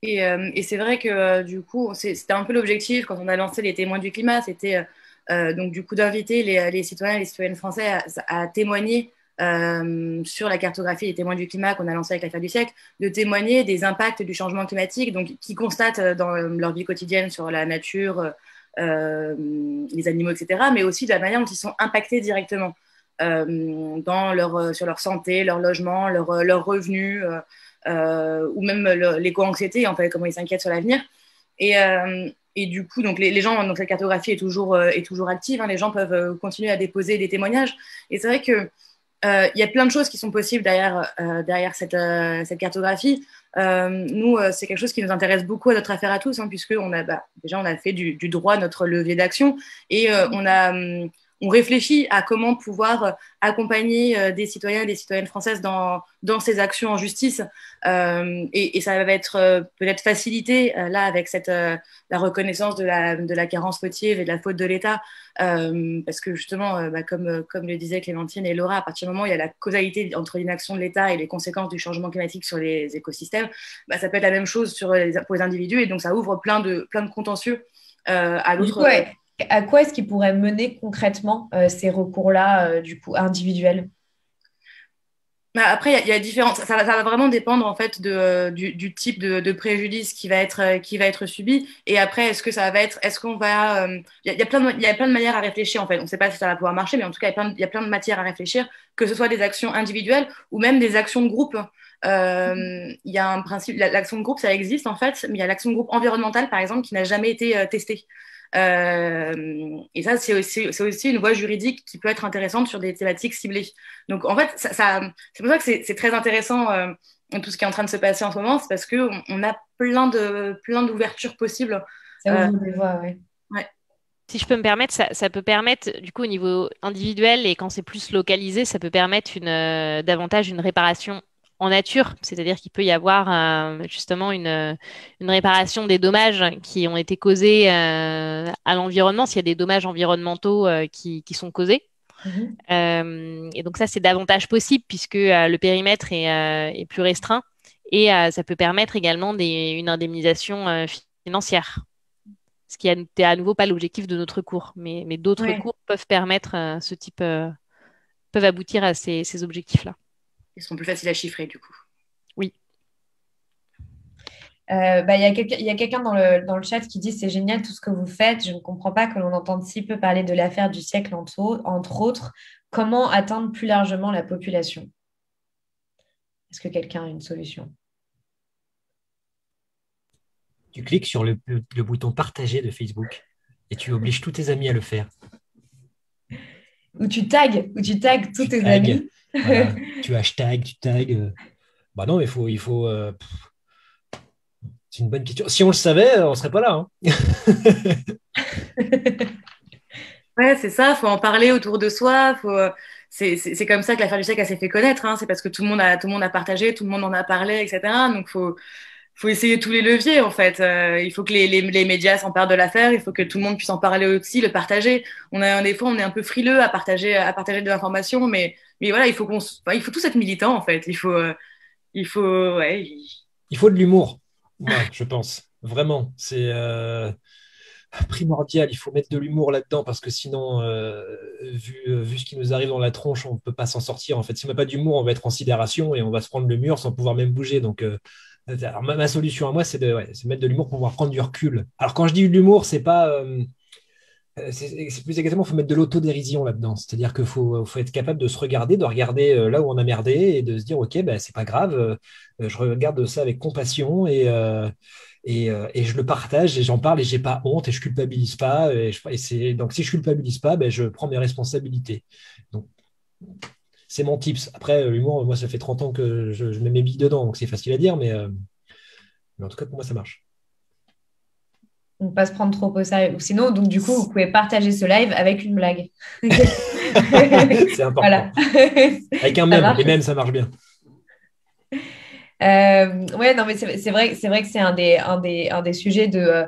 Et c'est vrai que du coup, c'était un peu l'objectif quand on a lancé les témoins du climat, c'était donc du coup d'inviter les citoyens et les citoyennes français à témoigner sur la cartographie des témoins du climat qu'on a lancé avec l'affaire du siècle, de témoigner des impacts du changement climatique, donc qui constatent dans leur vie quotidienne sur la nature, les animaux, etc., mais aussi de la manière dont ils sont impactés directement sur leur santé, leur logement, leurs revenus, ou même l'éco-anxiété, en fait, comment ils s'inquiètent sur l'avenir. Et du coup, donc les gens, donc la cartographie est toujours active, hein, les gens peuvent continuer à déposer des témoignages. Et c'est vrai que il y a plein de choses qui sont possibles derrière cette cartographie. Nous, c'est quelque chose qui nous intéresse beaucoup à notre affaire à tous, hein, puisque déjà on a fait du droit notre levier d'action et on réfléchit à comment pouvoir accompagner des citoyens et des citoyennes françaises dans ces actions en justice. Et ça va être peut-être facilité là avec la reconnaissance de la carence fautive et de la faute de l'État. Parce que justement, comme le disaient Clémentine et Laura, à partir du moment où il y a la causalité entre l'inaction de l'État et les conséquences du changement climatique sur les écosystèmes, ça peut être la même chose pour les individus. Et donc, ça ouvre plein de contentieux à l'autre. Ouais. À quoi est-ce qu'ils pourraient mener concrètement ces recours-là, du coup, individuels? Après, il y a différentes. Ça va vraiment dépendre en fait du type de préjudice qui va être subi. Et après, est-ce qu'on va. Il y a plein de manières à réfléchir en fait. On ne sait pas si ça va pouvoir marcher, mais en tout cas, il y a plein de matières à réfléchir, que ce soit des actions individuelles ou même des actions de groupe. Il y a un principe. L'action de groupe, ça existe en fait, mais il y a l'action de groupe environnementale, par exemple, qui n'a jamais été testée. Et ça, c'est aussi une voie juridique qui peut être intéressante sur des thématiques ciblées. Donc, en fait, c'est pour ça que c'est très intéressant tout ce qui est en train de se passer en ce moment, c'est parce qu'on a plein d'ouvertures possibles. Ça ouvre des voies, ouais. Ouais. Si je peux me permettre, ça peut permettre, du coup, au niveau individuel et quand c'est plus localisé, ça peut permettre davantage une réparation en nature, c'est-à-dire qu'il peut y avoir justement une réparation des dommages qui ont été causés à l'environnement, s'il y a des dommages environnementaux qui sont causés. Et donc ça, c'est davantage possible puisque le périmètre est plus restreint et ça peut permettre également une indemnisation financière. Ce qui n'est à nouveau pas l'objectif de notre cours, mais d'autres cours peuvent permettre peuvent aboutir à ces objectifs-là. Ils sont plus faciles à chiffrer, du coup. Oui. Il y a quelqu'un dans le chat qui dit « C'est génial tout ce que vous faites. Je ne comprends pas que l'on entende si peu parler de l'affaire du siècle, entre autres. Comment atteindre plus largement la population ?» Est-ce que quelqu'un a une solution? Tu cliques sur le bouton « Partager » de Facebook et tu obliges tous tes amis à le faire. Ou tu tags tous tes amis. Voilà. Tu hashtag, tu tags. Non, mais il faut. C'est une bonne question. Si on le savait, on ne serait pas là. Hein. Ouais, c'est ça. Il faut en parler autour de soi. C'est comme ça que l'affaire du siècle s'est fait connaître. Hein. C'est parce que tout le monde a partagé, tout le monde en a parlé, etc. Donc, faut essayer tous les leviers, en fait. Il faut que les médias s'emparent de l'affaire. Il faut que tout le monde puisse en parler aussi, le partager. Des fois, on est un peu frileux à partager de l'information, mais voilà, il faut tous être militants, en fait. Il faut de l'humour, je pense. Vraiment, c'est primordial. Il faut mettre de l'humour là-dedans parce que sinon, vu ce qui nous arrive dans la tronche, on ne peut pas s'en sortir. En fait, si on n'a pas d'humour, on va être en sidération et on va se prendre le mur sans pouvoir même bouger. Donc, alors, ma solution à moi, c'est de mettre de l'humour pour pouvoir prendre du recul. Alors, quand je dis de l'humour, c'est pas... c'est plus exactement, il faut mettre de l'autodérision là-dedans. C'est-à-dire qu'il faut être capable de se regarder, de regarder là où on a merdé et de se dire, OK, c'est pas grave, je regarde ça avec compassion et je le partage et j'en parle et j'ai pas honte et je culpabilise pas. Donc, si je culpabilise pas, je prends mes responsabilités. Donc, c'est mon tips. Après, l'humour, moi, ça fait 30 ans que je mets mes billes dedans, donc c'est facile à dire, mais en tout cas, pour moi, ça marche. On ne pas se prendre trop au sérieux. Ou sinon, donc du coup, vous pouvez partager ce live avec une blague. C'est important. Voilà. Avec un mème, les mèmes, ça marche bien. Ouais, non, mais c'est vrai que c'est un des sujets de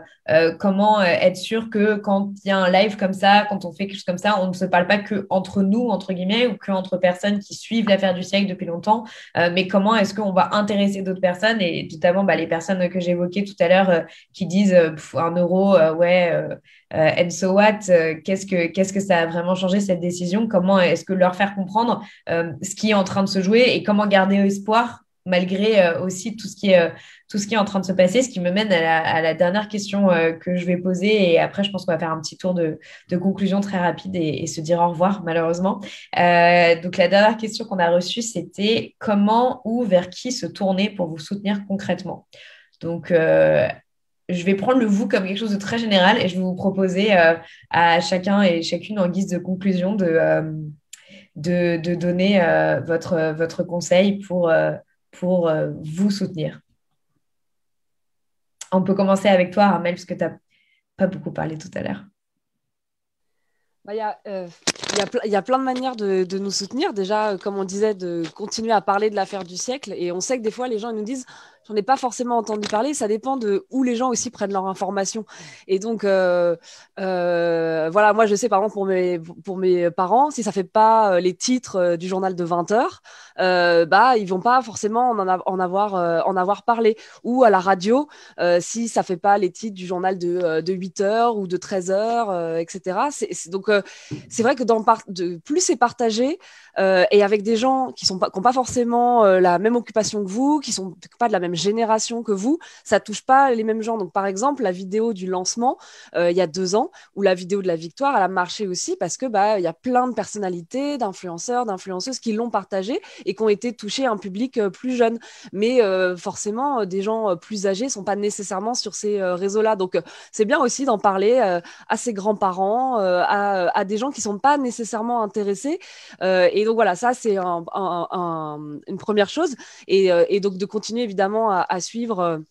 comment être sûr que quand il y a un live comme ça, quand on fait quelque chose comme ça, on ne se parle pas que entre nous, entre guillemets, ou que entre personnes qui suivent l'affaire du siècle depuis longtemps, mais comment est-ce qu'on va intéresser d'autres personnes, et notamment les personnes que j'évoquais tout à l'heure qui disent 1 euro, ouais. And so what, qu'est-ce que ça a vraiment changé cette décision? Comment est-ce que leur faire comprendre ce qui est en train de se jouer et comment garder espoir malgré aussi tout ce qui est en train de se passer, ce qui me mène à la dernière question que je vais poser, et après je pense qu'on va faire un petit tour de conclusion très rapide et se dire au revoir malheureusement. Donc la dernière question qu'on a reçue, c'était comment ou vers qui se tourner pour vous soutenir concrètement. Donc je vais prendre le vous comme quelque chose de très général et je vais vous proposer à chacun et chacune en guise de conclusion de donner votre conseil pour vous soutenir. On peut commencer avec toi, Armelle, parce que tu n'as pas beaucoup parlé tout à l'heure. Il y a plein de manières de nous soutenir. Déjà, comme on disait, de continuer à parler de l'affaire du siècle. Et on sait que des fois, les gens nous disent « j'en ai pas forcément entendu parler ». Ça dépend de où les gens aussi prennent leur information. Et donc, voilà, moi, je sais, par exemple, pour mes parents, si ça fait pas les titres du journal de 20 heures, ils vont pas forcément en avoir parlé. Ou à la radio, si ça fait pas les titres du journal de 8 heures ou de 13 heures, etc. Donc, c'est vrai que plus c'est partagé et avec des gens qui n'ont pas forcément la même occupation que vous, qui sont pas de la même génération que vous, ça touche pas les mêmes gens. Donc, par exemple, la vidéo du lancement il y a 2 ans, ou la vidéo de la victoire, elle a marché aussi parce que il y a plein de personnalités, d'influenceurs, d'influenceuses qui l'ont partagé et qui ont été touchés à un public plus jeune. Mais forcément, des gens plus âgés sont pas nécessairement sur ces réseaux-là. Donc, c'est bien aussi d'en parler à ses grands-parents, à des gens qui sont pas nécessairement intéressés. Et donc, voilà, ça, c'est une première chose. Et donc, de continuer évidemment à suivre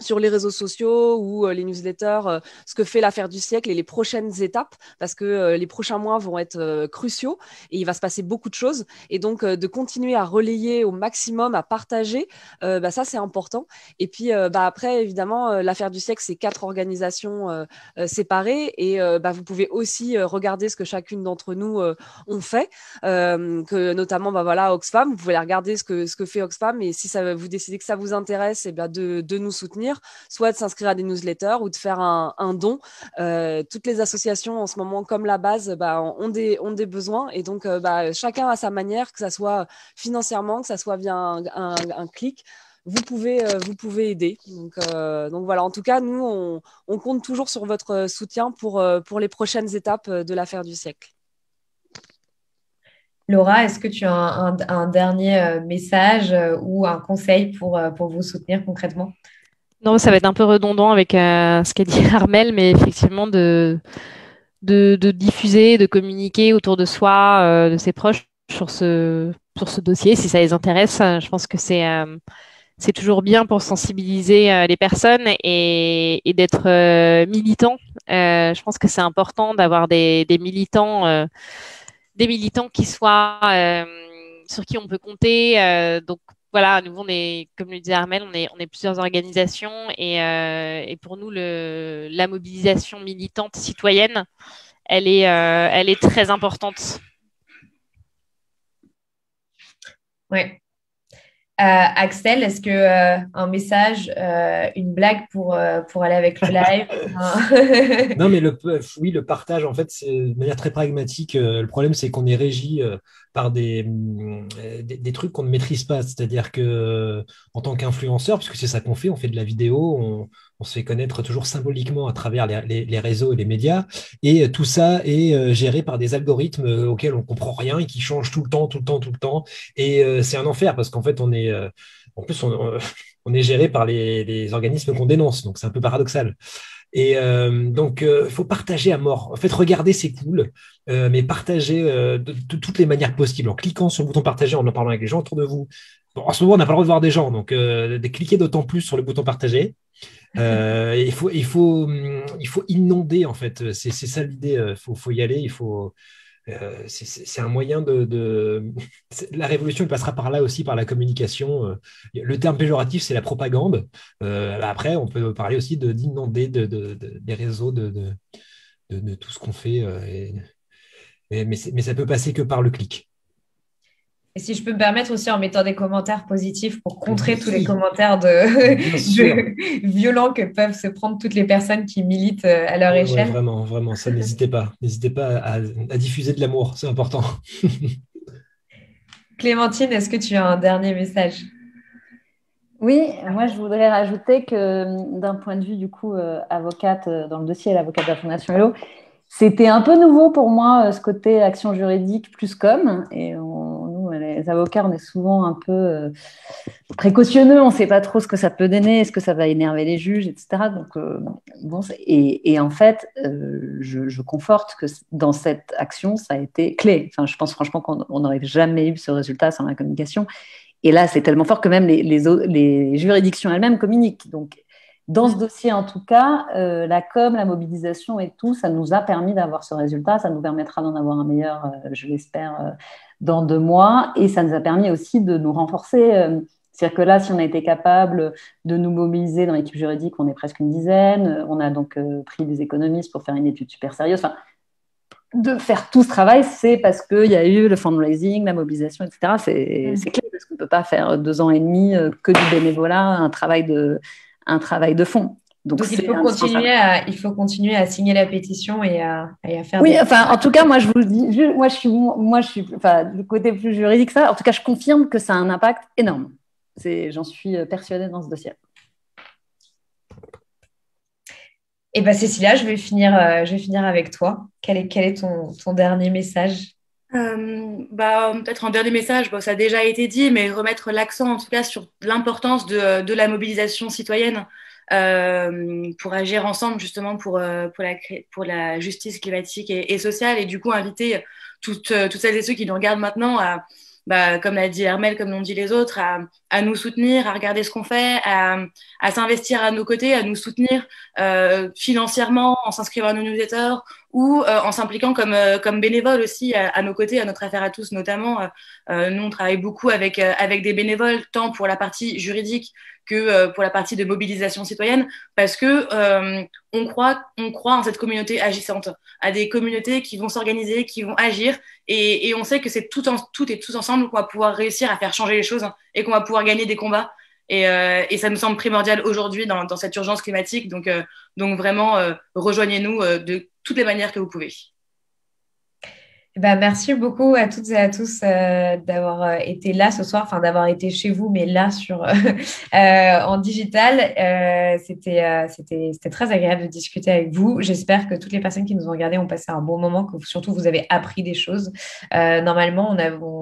sur les réseaux sociaux ou les newsletters, ce que fait l'affaire du siècle et les prochaines étapes, parce que les prochains mois vont être cruciaux et il va se passer beaucoup de choses. Et donc, de continuer à relayer au maximum, à partager, ça, c'est important. Et puis, après, évidemment, l'affaire du siècle, c'est 4 organisations séparées. Et vous pouvez aussi regarder ce que chacune d'entre nous ont fait, que notamment, Oxfam. Vous pouvez regarder ce que fait Oxfam. Et si vous décidez que ça vous intéresse, de nous soutenir, soit de s'inscrire à des newsletters ou de faire un don. Toutes les associations en ce moment, comme la base, ont des besoins, et donc chacun à sa manière, que ça soit financièrement, que ça soit via un clic, vous pouvez aider. Donc voilà, en tout cas, nous, on compte toujours sur votre soutien pour les prochaines étapes de l'affaire du siècle. Laura, est-ce que tu as un dernier message ou un conseil pour vous soutenir concrètement? Non, ça va être un peu redondant avec ce qu'a dit Armelle, mais effectivement de diffuser, de communiquer autour de soi, de ses proches sur ce dossier, si ça les intéresse. Je pense que c'est toujours bien pour sensibiliser les personnes et d'être militant. Je pense que c'est important d'avoir des militants qui soient sur qui on peut compter. Donc voilà, nous, comme le disait Armelle, on est plusieurs organisations et pour nous, la mobilisation militante citoyenne, elle est très importante. Oui. Axel, est-ce que un message, une blague pour aller avec le live? Non, mais le partage, en fait, c'est de manière très pragmatique. Le problème, c'est qu'on est régi par des trucs qu'on ne maîtrise pas. C'est-à-dire que en tant qu'influenceur, puisque c'est ça qu'on fait, on fait de la vidéo, on se fait connaître toujours symboliquement à travers les réseaux et les médias. Et tout ça est géré par des algorithmes auxquels on ne comprend rien et qui changent tout le temps. Et c'est un enfer parce qu'en fait, on est géré par les organismes qu'on dénonce. Donc, c'est un peu paradoxal. Et donc, il faut partager à mort. En fait, regarder, c'est cool, mais partager de toutes les manières possibles, en cliquant sur le bouton partager, en parlant avec les gens autour de vous. Bon, en ce moment, on n'a pas le droit de voir des gens, donc cliquez d'autant plus sur le bouton partager. Il faut inonder, en fait. C'est ça l'idée. Faut y aller. C'est un moyen La révolution, elle passera par là aussi, par la communication. Le terme péjoratif, c'est la propagande. Après, on peut parler aussi d'inonder des réseaux de tout ce qu'on fait. Mais ça peut passer que par le clic. Et si je peux me permettre aussi en mettant des commentaires positifs pour contrer tous les Oui. commentaires Bien sûr. violents que peuvent se prendre toutes les personnes qui militent à leur Ouais, échelle. vraiment, vraiment, ça, n'hésitez pas. N'hésitez pas à diffuser de l'amour, c'est important. Clémentine, est-ce que tu as un dernier message? Oui, moi je voudrais rajouter que d'un point de vue du coup avocate dans le dossier, l'avocate de la Fondation Hello, c'était un peu nouveau pour moi ce côté action juridique plus com. Et nous, les avocats, on est souvent un peu précautionneux, on ne sait pas trop ce que ça peut donner, est-ce que ça va énerver les juges, etc. Donc, et en fait, je conforte que dans cette action, ça a été clé. Enfin, je pense franchement qu'on n'aurait jamais eu ce résultat sans la communication. Et là, c'est tellement fort que même les juridictions elles-mêmes communiquent. Donc, dans ce dossier, en tout cas, la com, la mobilisation et tout, ça nous a permis d'avoir ce résultat. Ça nous permettra d'en avoir un meilleur, je l'espère, dans 2 mois. Et ça nous a permis aussi de nous renforcer. C'est-à-dire que là, si on a été capable de nous mobiliser dans l'équipe juridique, on est presque une dizaine. On a donc pris des économistes pour faire une étude super sérieuse. Enfin, de faire tout ce travail, c'est parce qu'il y a eu le fundraising, la mobilisation, etc. C'est clé parce qu'on ne peut pas faire 2 ans et demi que du bénévolat, un travail de fond. Donc il faut continuer à signer la pétition et à faire. Oui, enfin, en tout cas, moi, je vous le dis, moi, je suis, enfin, du côté plus juridique, ça. En tout cas, je confirme que ça a un impact énorme. J'en suis persuadée dans ce dossier. Et bien, Cécilia, je vais finir avec toi. Quel est ton dernier message? Peut-être un dernier message, ça a déjà été dit, mais remettre l'accent en tout cas sur l'importance de la mobilisation citoyenne pour agir ensemble justement pour la justice climatique et sociale, et du coup inviter toutes celles et ceux qui nous regardent maintenant à, comme l'a dit Armelle, comme l'ont dit les autres, à nous soutenir, à regarder ce qu'on fait, à s'investir à nos côtés, à nous soutenir financièrement en s'inscrivant à nos newsletters ou en s'impliquant comme bénévole aussi à nos côtés, à notre affaire à tous notamment. Nous, on travaille beaucoup avec des bénévoles, tant pour la partie juridique que pour la partie de mobilisation citoyenne, parce que on croit en cette communauté agissante, à des communautés qui vont s'organiser, qui vont agir, et on sait que c'est tout et tous ensemble qu'on va pouvoir réussir à faire changer les choses et qu'on va pouvoir gagner des combats. Et ça nous semble primordial aujourd'hui dans cette urgence climatique. Donc vraiment, rejoignez-nous de toutes les manières que vous pouvez. Merci beaucoup à toutes et à tous d'avoir été là ce soir, enfin d'avoir été chez vous, mais là en digital. C'était très agréable de discuter avec vous. J'espère que toutes les personnes qui nous ont regardés ont passé un bon moment, que surtout vous avez appris des choses. Normalement,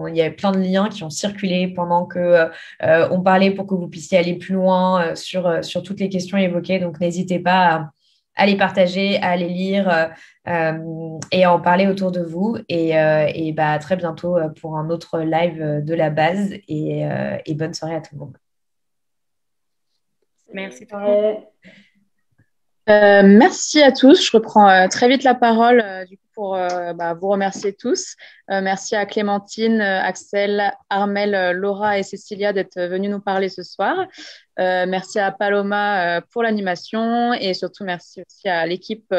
il y avait plein de liens qui ont circulé pendant que on parlait pour que vous puissiez aller plus loin sur toutes les questions évoquées. Donc n'hésitez pas à les partager, à les lire et à en parler autour de vous. Et à très bientôt pour un autre live de la base. Et bonne soirée à tout le monde. Merci. Merci à tous. Je reprends très vite la parole du coup pour vous remercier tous. Merci à Clémentine, Axel, Armelle, Laura et Cécilia d'être venus nous parler ce soir. Merci à Paloma pour l'animation, et surtout merci aussi à l'équipe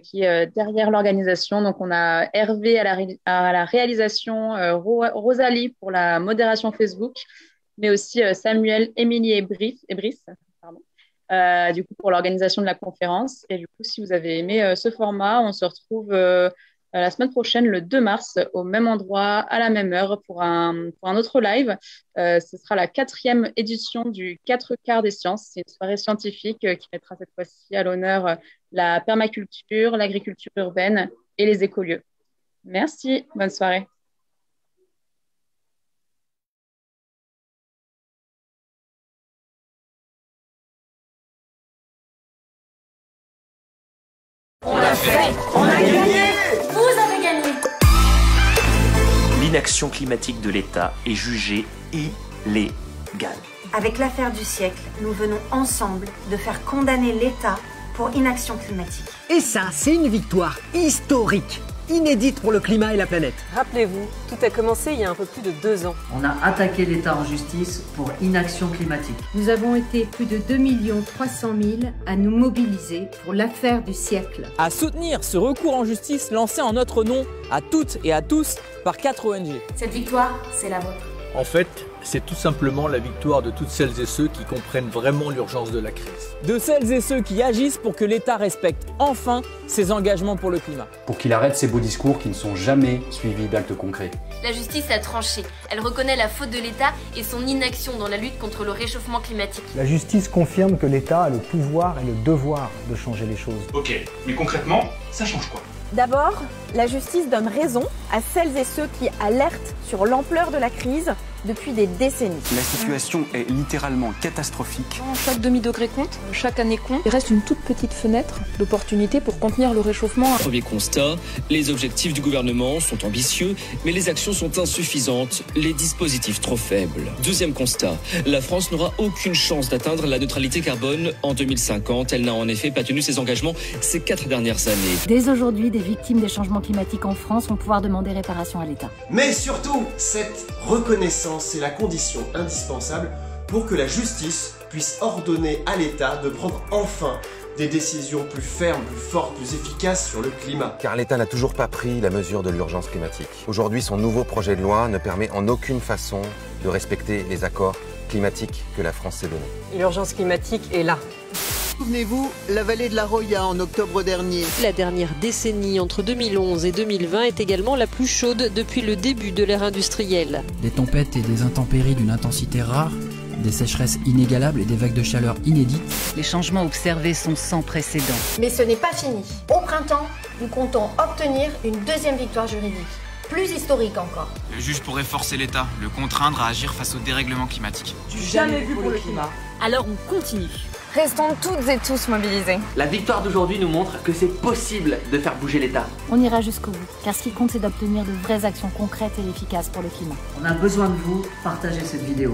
qui est derrière l'organisation. Donc on a Hervé à la réalisation, Rosalie pour la modération Facebook, mais aussi Samuel, Émilie et Brice. Du coup, pour l'organisation de la conférence. Et du coup, si vous avez aimé ce format, on se retrouve la semaine prochaine, le 2 mars, au même endroit, à la même heure, pour un autre live. Ce sera la 4e édition du 4 quarts des sciences. C'est une soirée scientifique qui mettra cette fois-ci à l'honneur la permaculture, l'agriculture urbaine et les écolieux. Merci, bonne soirée. l'inaction climatique de l'État est jugée illégale. Avec l'affaire du siècle, nous venons ensemble de faire condamner l'État pour inaction climatique. Et ça, c'est une victoire historique, inédite pour le climat et la planète. Rappelez-vous, tout a commencé il y a un peu plus de 2 ans. On a attaqué l'État en justice pour inaction climatique. Nous avons été plus de 2 300 000 à nous mobiliser pour l'affaire du siècle. À soutenir ce recours en justice lancé en notre nom à toutes et à tous par 4 ONG. Cette victoire, c'est la vôtre. En fait, c'est tout simplement la victoire de toutes celles et ceux qui comprennent vraiment l'urgence de la crise. De celles et ceux qui agissent pour que l'État respecte enfin ses engagements pour le climat. Pour qu'il arrête ces beaux discours qui ne sont jamais suivis d'actes concrets. La justice a tranché. Elle reconnaît la faute de l'État et son inaction dans la lutte contre le réchauffement climatique. La justice confirme que l'État a le pouvoir et le devoir de changer les choses. Ok, mais concrètement, ça change quoi ? D'abord, la justice donne raison à celles et ceux qui alertent sur l'ampleur de la crise depuis des décennies. La situation est littéralement catastrophique. Chaque demi-degré compte, chaque année compte. Il reste une toute petite fenêtre d'opportunité pour contenir le réchauffement. Premier constat, les objectifs du gouvernement sont ambitieux, mais les actions sont insuffisantes, les dispositifs trop faibles. Deuxième constat, la France n'aura aucune chance d'atteindre la neutralité carbone en 2050. Elle n'a en effet pas tenu ses engagements ces 4 dernières années. Dès aujourd'hui, des victimes des changements climatiques en France vont pouvoir demander réparation à l'État. Mais surtout, cette reconnaissance est la condition indispensable pour que la justice puisse ordonner à l'État de prendre enfin des décisions plus fermes, plus fortes, plus efficaces sur le climat. Car l'État n'a toujours pas pris la mesure de l'urgence climatique. Aujourd'hui, son nouveau projet de loi ne permet en aucune façon de respecter les accords climatiques que la France s'est donnés. L'urgence climatique est là. Souvenez-vous, la vallée de la Roya en octobre dernier. La dernière décennie entre 2011 et 2020 est également la plus chaude depuis le début de l'ère industrielle. Des tempêtes et des intempéries d'une intensité rare, des sécheresses inégalables et des vagues de chaleur inédites. Les changements observés sont sans précédent. Mais ce n'est pas fini. Au printemps, nous comptons obtenir une deuxième victoire juridique. Plus historique encore. Le juge pourrait forcer l'État, le contraindre à agir face au dérèglement climatique. Du jamais vu pour le climat. Alors on continue. Restons toutes et tous mobilisés. La victoire d'aujourd'hui nous montre que c'est possible de faire bouger l'État. On ira jusqu'au bout, car ce qui compte, c'est d'obtenir de vraies actions concrètes et efficaces pour le climat. On a besoin de vous, partagez cette vidéo.